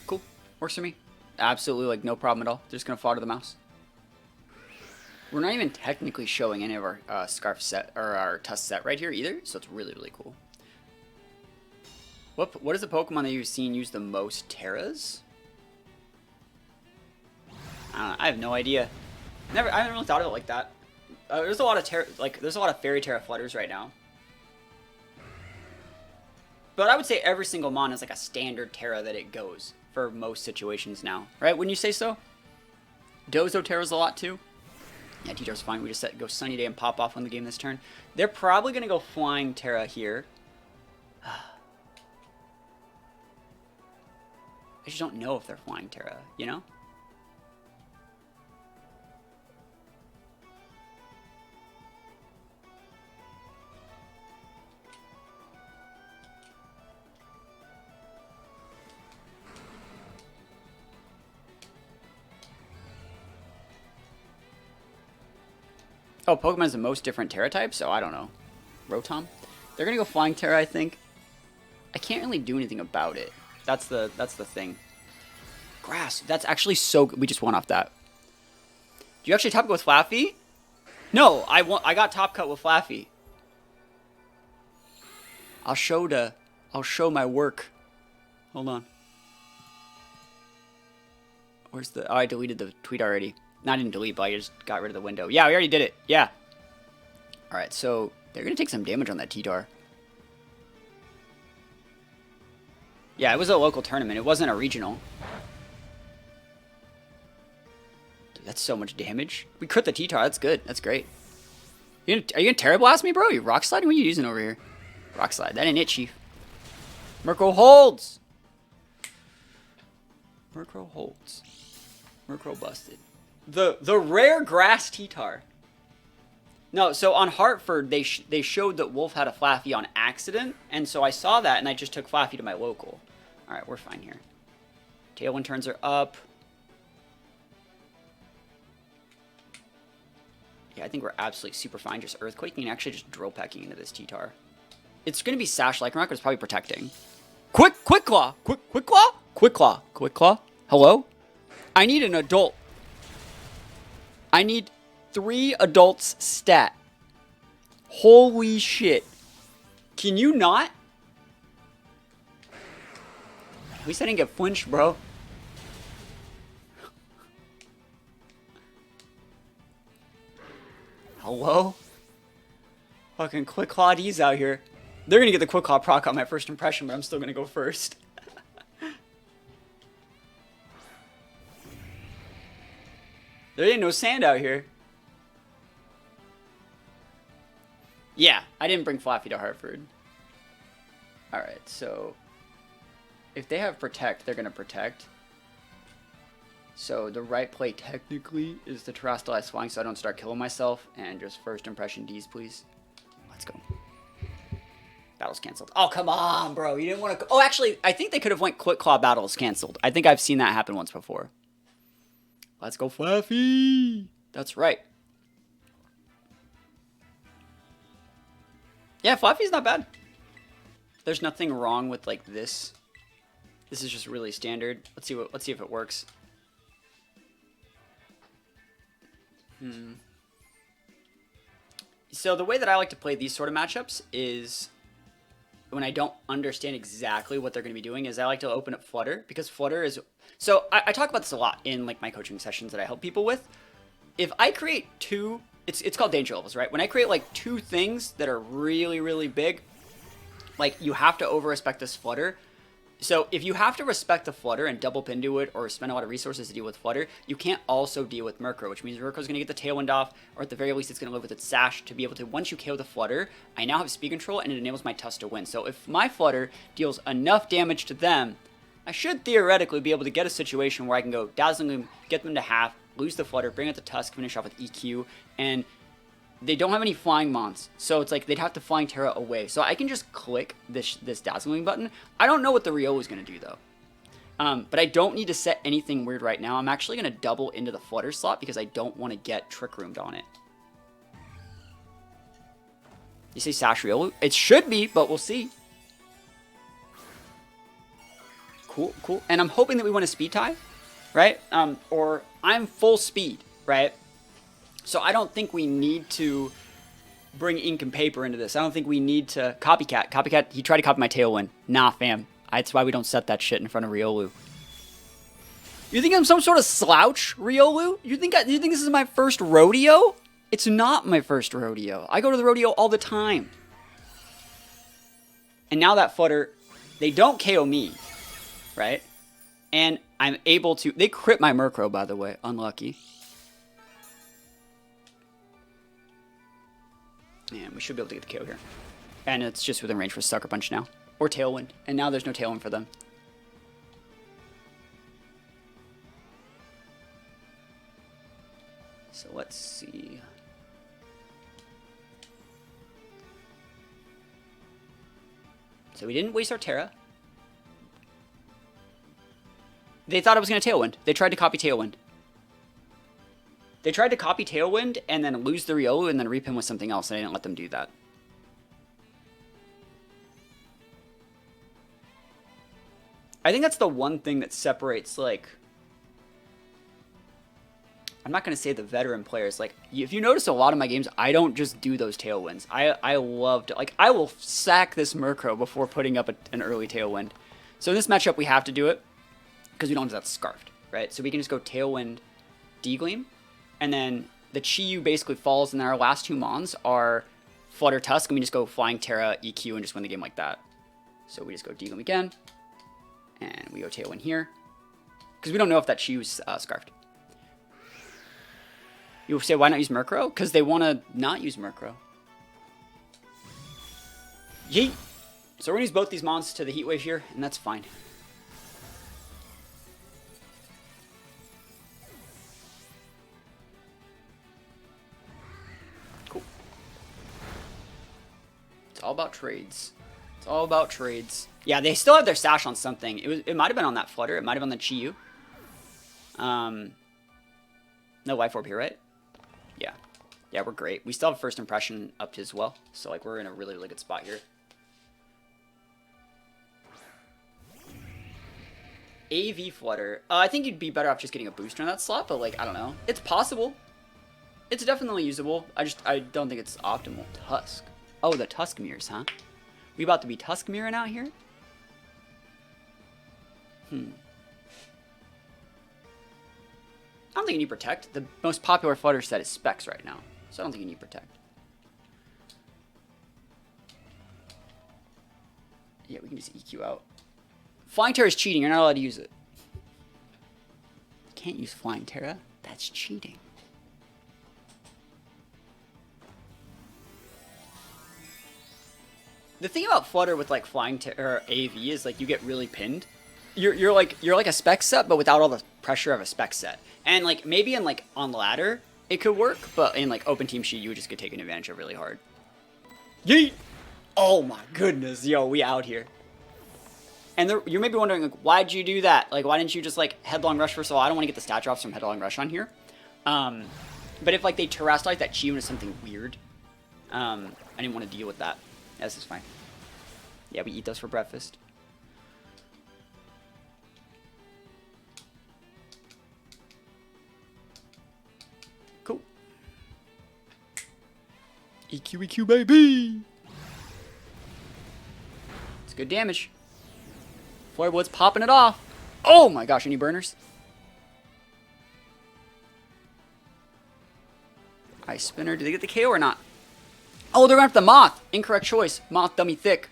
Cool. Works for me. Absolutely, like, no problem at all. Just gonna fodder the mouse. We're not even technically showing any of our Scarf set, or our Tusk set right here either, so it's really, really cool. What is the Pokemon that you've seen use the most Teras? I have no idea. I haven't really thought of it like that. There's a lot of there's a lot of Fairy Tera Flutters right now. But I would say every single mon is like a standard Tera that it goes for most situations now, right? Wouldn't you say so? Dozo Tera's a lot too. Yeah, T-Tar's fine. We just go Sunny Day and pop off on the game this turn. They're probably gonna go Flying Tera here. I just don't know if they're Flying Tera, you know? Oh, Pokemon has the most different Tera types, so I don't know. Rotom? They're gonna go Flying Tera, I think. I can't really do anything about it. That's the thing. Grass. That's actually so good. We just won off that. Do you actually top cut with Flaaffy? No, I got top cut with Flaaffy. I'll show my work. Hold on. Where's the... Oh, I deleted the tweet already. No, I didn't delete, but I just got rid of the window. Yeah, we already did it. Yeah. Alright, so they're going to take some damage on that T-Dar. Yeah, it was a local tournament. It wasn't a regional. Dude, that's so much damage. We crit the T-Tar. That's good. That's great. Are you going to Tera Blast me, bro? You Rock Slide? What are you using over here? Rock Slide. That ain't it, Chief. Murkrow holds. Murkrow holds. Murkrow busted. The rare grass T-Tar. No, so on Hartford, they showed that Wolf had a Flaaffy on accident, and so I saw that, and I just took Flaaffy to my local. Alright, we're fine here. Tailwind turns are up. Yeah, I think we're absolutely super fine. Just Earthquaking and actually just Drill Pecking into this T-Tar. It's going to be Sash Lycanroc, but it's probably Protecting. Quick Claw! Quick Claw? Quick Claw. Quick Claw? Hello? I need an adult. I need 3 adults stat. Holy shit. Can you not? At least I didn't get flinched, bro. Hello? Fucking Quick Claw D's out here. They're gonna get the Quick Claw proc on my first impression, but I'm still gonna go first. There ain't no sand out here. Yeah, I didn't bring Flaaffy to Hartford. Alright, so... if they have Protect, they're going to Protect. So the right play technically is to Terrestrialize Flying so I don't start killing myself. And just first impression D's, please. Let's go. Battle's canceled. Oh, come on, bro. You didn't want to... Oh, actually, I think they could have went Quick Claw Battle's canceled. I think I've seen that happen once before. Let's go, Flaaffy! That's right. Yeah, Flaaffy's not bad. There's nothing wrong with like this. This is just really standard. Let's see if it works. So the way that I like to play these sort of matchups is when I don't understand exactly what they're going to be doing is I like to open up Flutter, because Flutter is... So I talk about this a lot in like my coaching sessions that I help people with. If I create two... It's called danger levels, right? When I create like two things that are really, really big, like you have to over-respect this Flutter. So if you have to respect the Flutter and double pin to it or spend a lot of resources to deal with Flutter, you can't also deal with Murkrow, which means Murkrow's going to get the Tailwind off, or at the very least it's going to live with its Sash to be able to, once you KO the Flutter, I now have speed control and it enables my Tusk to win. So if my Flutter deals enough damage to them, I should theoretically be able to get a situation where I can go Dazzling Gleam, get them to half, lose the Flutter, bring out the Tusk, finish off with EQ, and they don't have any flying mons, so it's like they'd have to flying Tera away. So I can just click this Dazzling button. I don't know what the Riolu is going to do though. But I don't need to set anything weird right now. I'm actually going to double into the Flutter slot because I don't want to get Trick Roomed on it. You say Sash Riolu? It should be, but we'll see. Cool, cool. And I'm hoping that we win a speed tie, right? Or I'm full speed, right? So I don't think we need to bring ink and paper into this. I don't think we need to copycat. Copycat, he tried to copy my Tailwind. Nah, fam. That's why we don't set that shit in front of Riolu. You think I'm some sort of slouch, Riolu? You think this is my first rodeo? It's not my first rodeo. I go to the rodeo all the time. And now that Flutter, they don't KO me, right? And I'm able to... They crit my Murkrow, by the way. Unlucky. And we should be able to get the KO here. And it's just within range for Sucker Punch now. Or Tailwind. And now there's no Tailwind for them. So let's see. So we didn't waste our Tera. They thought I was going to Tailwind. They tried to copy Tailwind. They tried to copy Tailwind and then lose the Riolu and then repin with something else, and I didn't let them do that. I think that's the one thing that separates, like... I'm not going to say the veteran players. Like, if you notice a lot of my games, I don't just do those Tailwinds. I love to... Like, I will sack this Murkrow before putting up an early Tailwind. So in this matchup, we have to do it because we don't have that Scarfed, right? So we can just go Tailwind, D-Gleam. And then the Chi-Yu basically falls, and then our last two Mons are Flutter, Tusk, and we just go Flying Tera, EQ, and just win the game like that. So we just go D-Gleam again, and we go Tailwind here, because we don't know if that Chi-Yu's Scarfed. You say, why not use Murkrow? Because they want to not use Murkrow. Yeet! So we're going to use both these Mons to the Heat Wave here, and that's fine. It's all about trades. It's all about trades. Yeah, they still have their Sash on something. It might have been on that Flutter. It might have been on the Chi-Yu. No Life Orb here, right? Yeah. Yeah, we're great. We still have first impression up as well. So, like, we're in a really, really good spot here. AV Flutter. I think you'd be better off just getting a booster in that slot, but, like, I don't know. It's possible. It's definitely usable. I don't think it's optimal. Tusk. Oh, the Tusk mirrors, huh? We about to be Tusk mirroring out here? I don't think you need Protect. The most popular Flutter set is Specs right now, so I don't think you need Protect. Yeah, we can just EQ out. Flying Tera is cheating. You're not allowed to use it. You can't use Flying Tera. That's cheating. The thing about Flutter with like Flying Tera AV is like you get really pinned. You're like a spec set, but without all the pressure of a spec set. And like maybe in like on ladder it could work, but in like open team sheet you would just get taken advantage of really hard. Yeet! Oh my goodness, yo, we out here. And you may be wondering like, why'd you do that? Like, why didn't you just like Headlong Rush? First of all, I don't want to get the stat drops from Headlong Rush on here. But if like they terrestrialize that Chi into something weird, I didn't want to deal with that. Yeah, this is fine. Yeah, we eat those for breakfast. Cool. EQ, EQ, baby! It's good damage. Floorboard's popping it off. Oh my gosh, any burners? Ice Spinner, did they get the KO or not? Oh, they're going after the Moth. Incorrect choice. Moth, dummy, thick.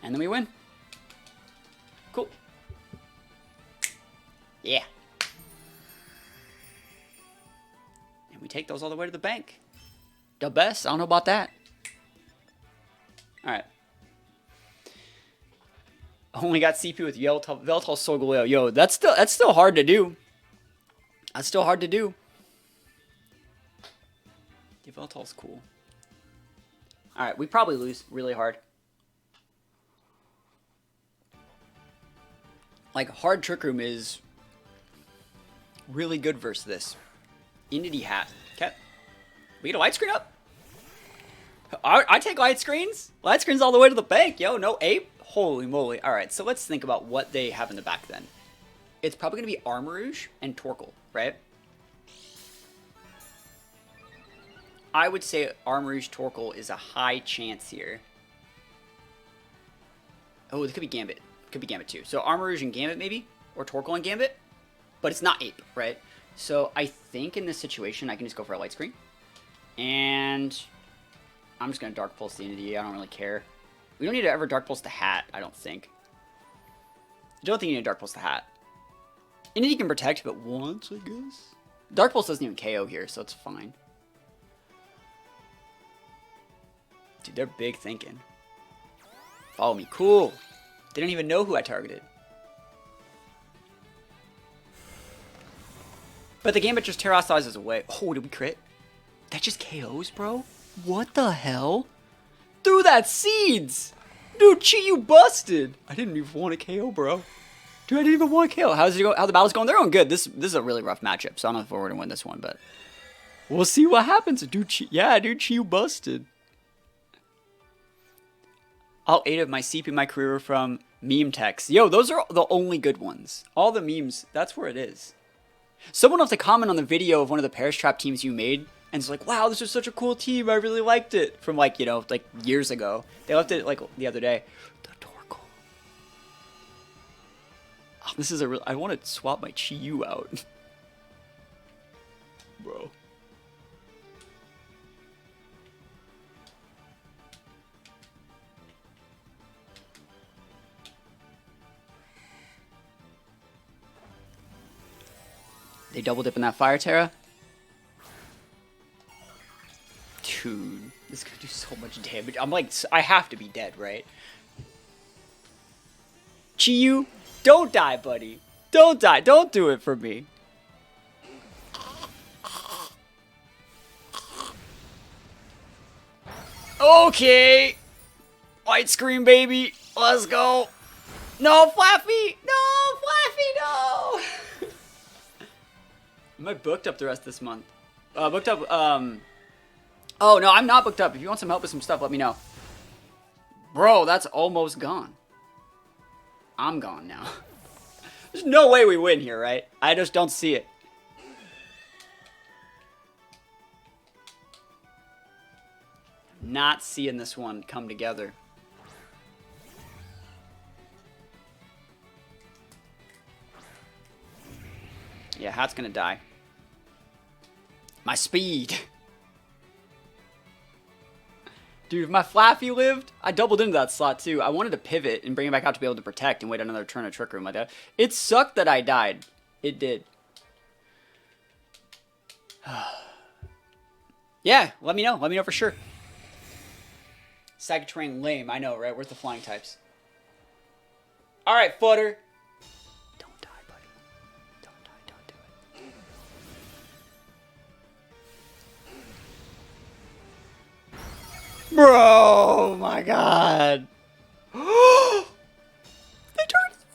And then we win. Cool. Yeah. And we take those all the way to the bank. The best. I don't know about that. Alright. Only got CP with Veltal Solgaleo. Yo, that's still hard to do. That's still hard to do. Yeah, Veltal's cool. Alright, we probably lose really hard. Like, hard Trick Room is really good versus this. Entity Hat. Okay. We get a light screen up? I take light screens. Light screens all the way to the bank. Yo, no ape. Holy moly. Alright, so let's think about what they have in the back then. It's probably going to be Armarouge and Torkoal, right? I would say Armarouge Torkoal is a high chance here. Oh, it could be Gambit. Could be Gambit too. So Armarouge and Gambit maybe? Or Torkoal and Gambit? But it's not Ape, right? So I think in this situation I can just go for a light screen. And I'm just going to Dark Pulse the Entity. I don't really care. We don't need to ever Dark Pulse the Hat, I don't think. I don't think you need to Dark Pulse the Hat. Entity can protect, but once, I guess. Dark Pulse doesn't even KO here, so it's fine. Dude, they're big thinking. Follow me. Cool. They didn't even know who I targeted. But the Gambit just terrorizes away. Oh, did we crit? That just KOs, bro? What the hell? Threw that seeds! Dude, you busted! I didn't even want a KO, bro. Dude, I didn't even want a KO. How's it go? How the battle's going? They're going good. This is a really rough matchup, so I don't know if we're going to win this one, but we'll see what happens. Dude, yeah, dude, you busted. All 8 of my CP in my career were from meme texts. Yo, those are the only good ones. All the memes, that's where it is. Someone left a comment on the video of one of the Perish Trap teams you made, and it's like, wow, this is such a cool team. I really liked it. From like, you know, like years ago. They left it like the other day. The Torkoal. Oh, this is a real. I want to swap my Chi-Yu out. Bro. They double dip in that Fire Tera. Dude, this is gonna do so much damage. I'm like, I have to be dead, right? Chi-Yu, don't die, buddy. Don't die. Don't do it for me. Okay. White screen, baby. Let's go. No, Flappy. No, Flappy, no. Am I booked up the rest of this month? Booked up, Oh, no, I'm not booked up. If you want some help with some stuff, let me know. Bro, that's almost gone. I'm gone now. There's no way we win here, right? I just don't see it. Not seeing this one come together. Yeah, Hat's gonna die. My speed. Dude, if my Flaaffy lived, I doubled into that slot too. I wanted to pivot and bring it back out to be able to protect and wait another turn of Trick Room like that. It sucked that I died. It did. Yeah, let me know. Let me know for sure. Psychic Terrain lame. I know, right? Where's the flying types? Alright, Flutter. Don't die, buddy. Don't die. Don't do it. Bro, my god. They turned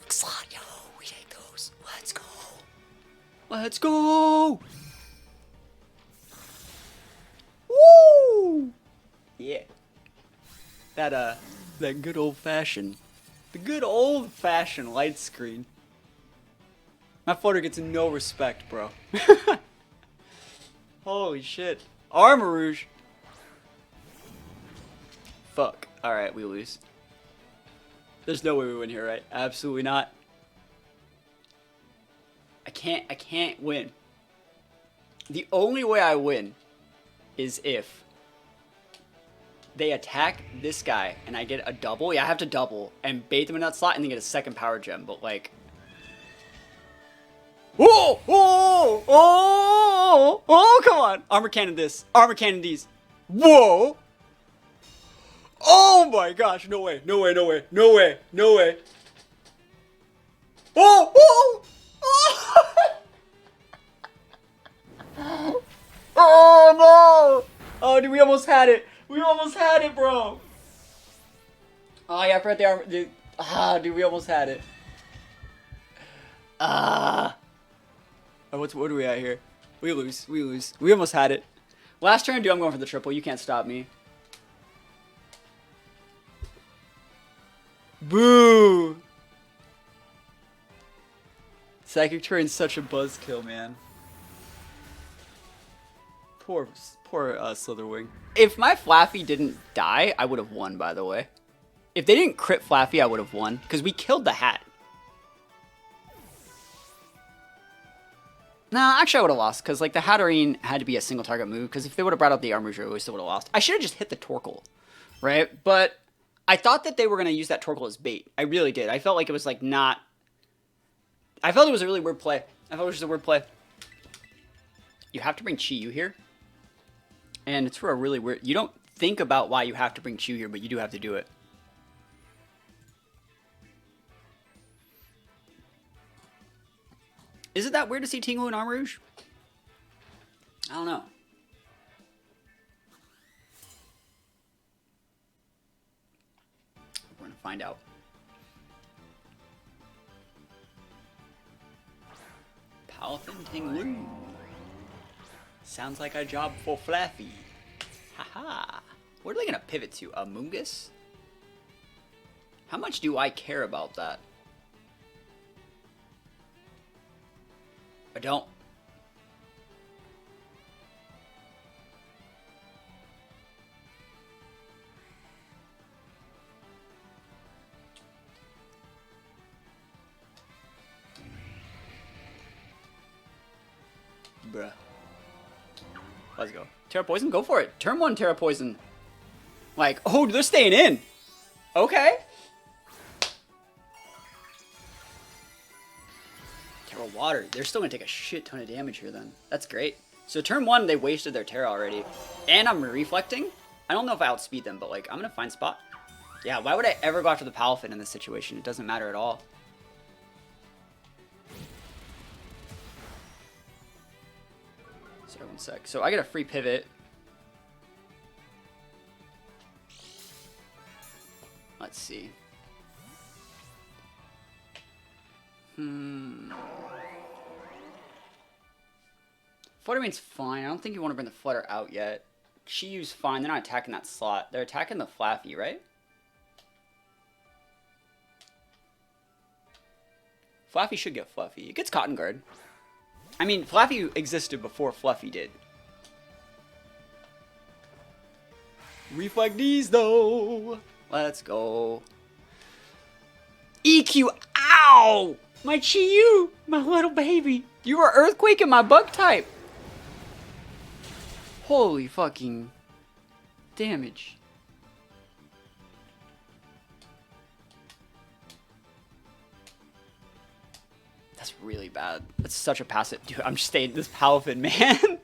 the slot. Yo, we take those. Let's go. Let's go. Woo. Yeah. That good old-fashioned. The good old-fashioned light screen. My Flutter gets no respect, bro. Holy shit. Armarouge. Fuck. Alright, we lose. There's no way we win here, right? Absolutely not. I can't win. The only way I win is if they attack this guy and I get a double. Yeah, I have to double and bait them in that slot and then get a second power gem. But like, oh, oh, oh, oh, come on. Armor cannon this. Armor cannon these. Whoa. Oh my gosh. No way. No way. No way. No way. No way. Oh, oh, oh. Oh no. Oh, dude, we almost had it. We almost had it, bro. Oh, yeah, I forgot the armor. Dude. Ah, dude, we almost had it. Ah. Oh, what are we at here? We lose. We lose. We almost had it. Last turn, dude, I'm going for the triple. You can't stop me. Boo. Psychic Terrain's such a buzzkill, man. Poor Slitherwing. If my Flappy didn't die, I would have won, by the way. If they didn't crit Flappy, I would have won. Because we killed the hat. Nah, actually I would have lost. Because like the Hatterene had to be a single target move. Because if they would have brought out the Armarouge, we still would have lost. I should have just hit the Torkoal. Right? But I thought that they were going to use that Torkoal as bait. I really did. I felt like it was like not... I felt it was a really weird play. I felt it was just a weird play. You have to bring Chi-Yu here. And it's for a really weird... You don't think about why you have to bring Chi-Yu here, but you do have to do it. Is it that weird to see Tingle in Armarouge? I don't know. We're going to find out. Palafin Tinglu. Sounds like a job for Flaaffy. Haha. What are they going to pivot to? A Moongus? How much do I care about that? I don't. Bruh. Let's go. Tera Poison, go for it. Turn 1 Tera Poison. Like, oh, they're staying in. Okay. Tera Water. They're still going to take a shit ton of damage here then. That's great. So turn 1, they wasted their Tera already. And I'm reflecting. I don't know if I outspeed them, but like, I'm going to find spot. Yeah, why would I ever go after the Palafin in this situation? It doesn't matter at all. Sorry, 1 sec. So I get a free pivot. Let's see. Fluttermane's fine. I don't think you want to bring the Flutter out yet. Chi-Yu's fine. They're not attacking that slot. They're attacking the Flaaffy, right? Flaaffy should get Fluffy. It gets Cotton Guard. I mean, Flaaffy existed before Fluffy did. Reflect these, though. Let's go. EQ. Ow! My Chi-Yu! My little baby. You were Earthquake in my bug type. Holy fucking damage. That's really bad. That's such a passive. Dude, I'm just staying this Palafin, man.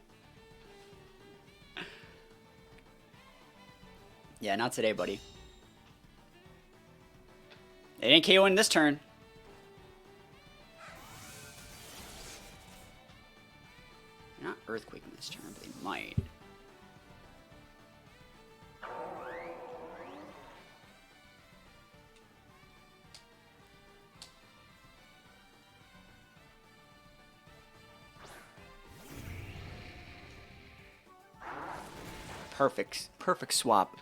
Yeah, not today, buddy. They didn't KO in this turn. They're not Earthquaking this turn, but they might. Perfect swap.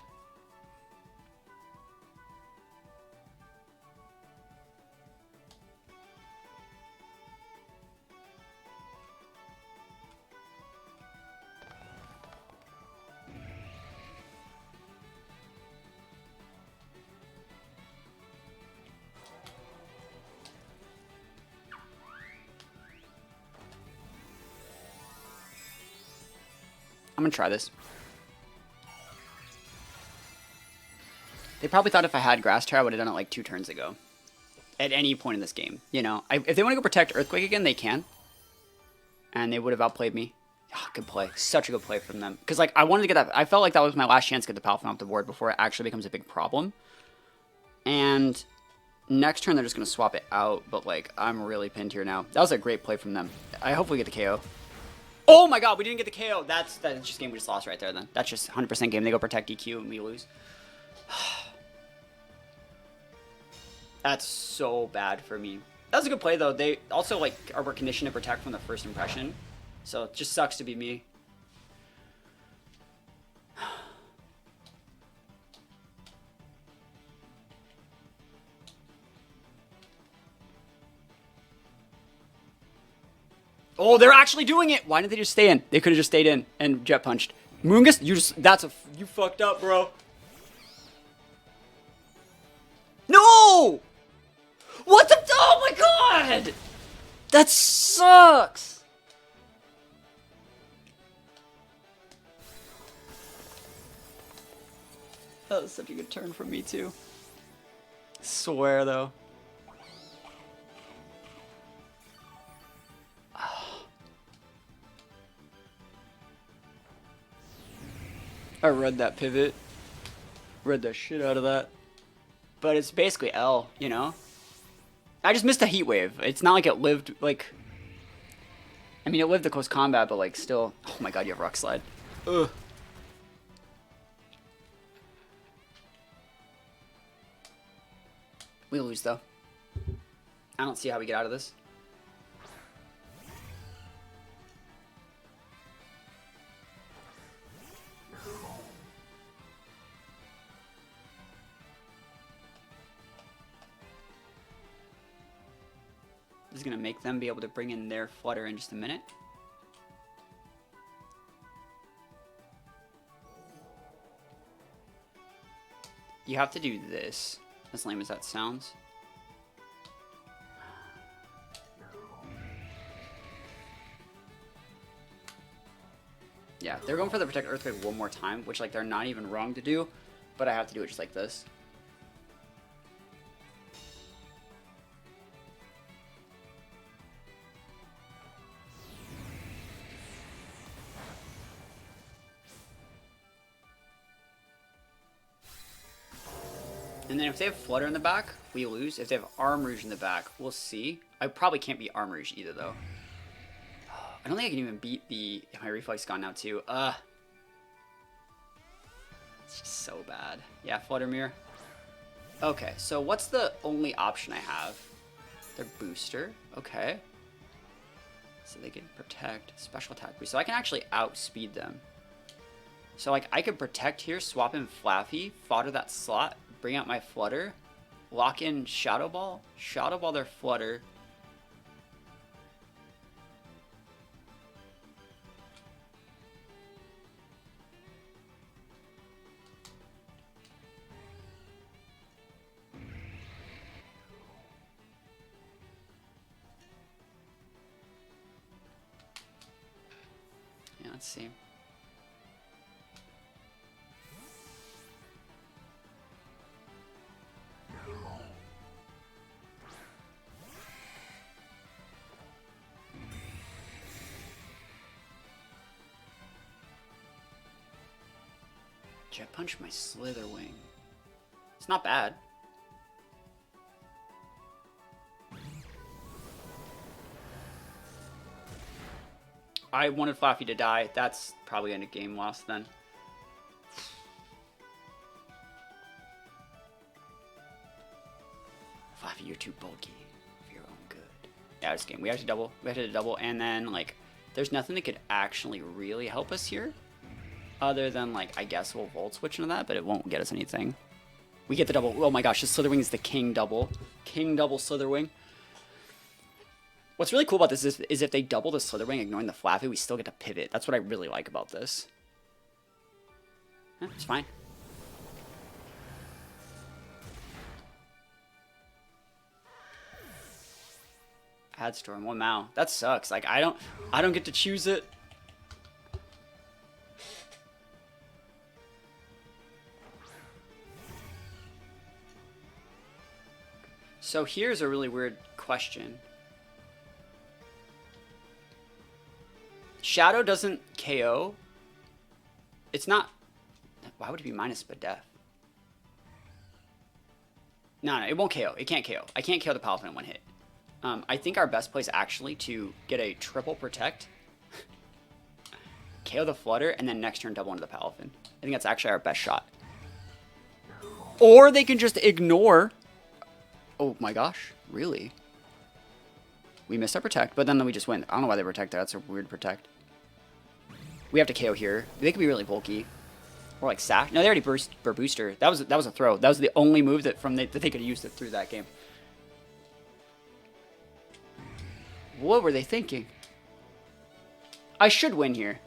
I'm gonna try this. They probably thought if I had Grass Tera, I would have done it like 2 turns ago. At any point in this game, you know. If they want to go protect Earthquake again, they can. And they would have outplayed me. Oh, good play. Such a good play from them. Because, like, I wanted to get that. I felt like that was my last chance to get the Palfin off the board before it actually becomes a big problem. And next turn, they're just going to swap it out. But, like, I'm really pinned here now. That was a great play from them. I hopefully get the KO. Oh, my God. We didn't get the KO. That's just game we just lost right there, then. That's just 100% game. They go protect EQ, and we lose. That's so bad for me. That was a good play, though. They also, like, were conditioned to protect from the first impression. So it just sucks to be me. Oh, they're actually doing it! Why didn't they just stay in? They could have just stayed in and jet punched. Moongus, you fucked up, bro. No! What the? Oh my god! That sucks! That was such a good turn from me, too. I swear, though. I read that pivot. Read the shit out of that. But it's basically L, you know? I just missed a heat wave. It's not like it lived, like... I mean, it lived the close combat, but, like, still... Oh my god, you have Rock Slide. Ugh. We lose, though. I don't see how we get out of this. This is going to make them be able to bring in their Flutter in just a minute. You have to do this. As lame as that sounds. Yeah, they're going for the Protect Earthquake one more time, which, like, they're not even wrong to do, but I have to do it just like this. And then if they have Flutter in the back, we lose. If they have Arm Rouge in the back, we'll see. I probably can't beat Arm Rouge either, though. I don't think I can even beat the... My Reflex gone now, too. It's just so bad. Yeah, Flutter Mirror. Okay, so what's the only option I have? Their Booster. Okay. So they can Protect, Special Attack Boost. So I can actually outspeed them. So, like, I could Protect here, swap in Flaaffy, fodder that slot, bring out my Flutter, lock in Shadow Ball their Flutter. Yeah, let's see. Jet punch my Slither Wing. It's not bad. I wanted Flaaffy to die. That's probably a game loss then. Flaaffy, you're too bulky for your own good. Yeah, this game. We have to double. We have to double, and then, like, there's nothing that could actually really help us here. Other than, like, I guess we'll Volt Switch into that, but it won't get us anything. We get the double. Oh my gosh, the Slither Wing is the king double. King double Slither Wing. What's really cool about this is if they double the Slither Wing, ignoring the Flaaffy, we still get to pivot. That's what I really like about this. It's fine. Add Storm, 1 Mao. That sucks. Like, I don't get to choose it. So here's a really weird question. Shadow doesn't KO. It's not... Why would it be minus Spadef? No, it won't KO. It can't KO. I can't KO the Paladin in one hit. I think our best play is actually to get a triple protect, KO the Flutter, and then next turn double into the Paladin. I think that's actually our best shot. Or they can just ignore... Oh my gosh, really? We missed our protect, but then we just win. I don't know why they protect there. That's a weird protect. We have to KO here. They could be really bulky. Or like Sash. No, they already burst for booster. That was a throw. That was the only move that they could have used it through that game. What were they thinking? I should win here.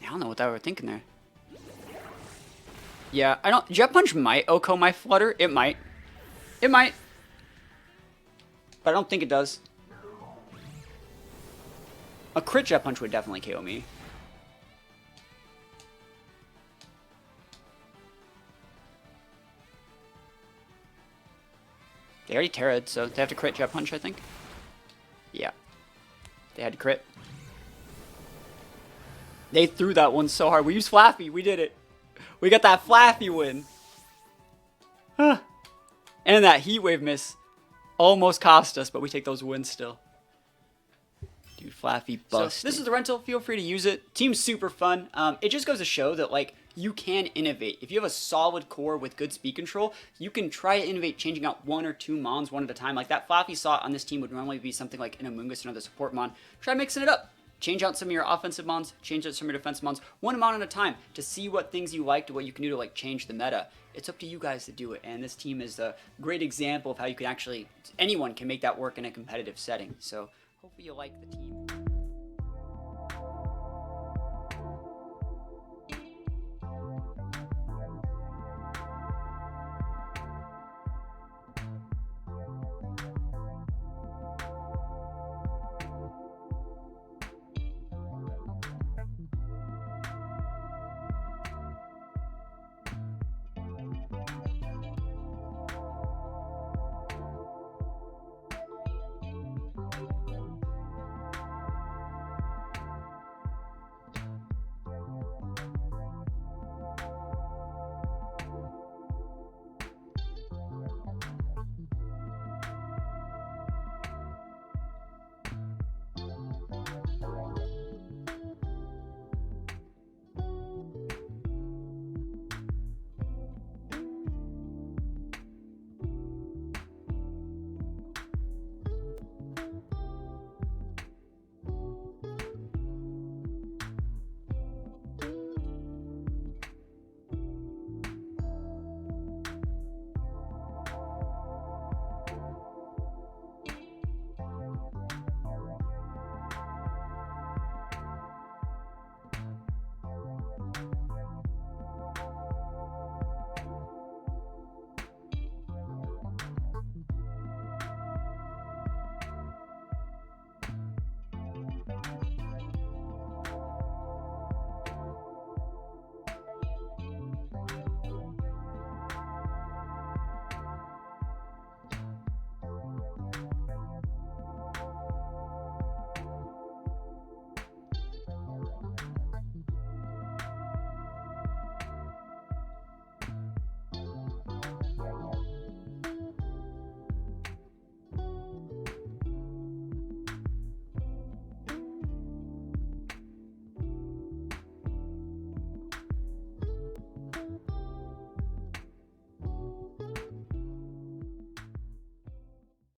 I don't know what they were thinking there. Yeah, I don't... Jet Punch might OHKO my Flutter. It might. It might. But I don't think it does. A crit Jet Punch would definitely KO me. They already Tera'd, so they have to crit Jet Punch, I think. Yeah. They had to crit. They threw that one so hard. We used Flappy. We did it. We got that Flaaffy win. Huh. And that Heat Wave miss almost cost us, but we take those wins still. Dude, Flaaffy bust. So this is the rental. Feel free to use it. Team's super fun. It just goes to show that, like, you can innovate. If you have a solid core with good speed control, you can try to innovate changing out 1 or 2 mons one at a time. Like that Flaaffy slot on this team would normally be something like an Amoonguss or another support mon. Try mixing it up. Change out some of your offensive mons, change out some of your defensive mons, one mon at a time to see what things you like, to what you can do to like change the meta. It's up to you guys to do it, and this team is a great example of how you can actually, anyone can make that work in a competitive setting. So hopefully you like the team.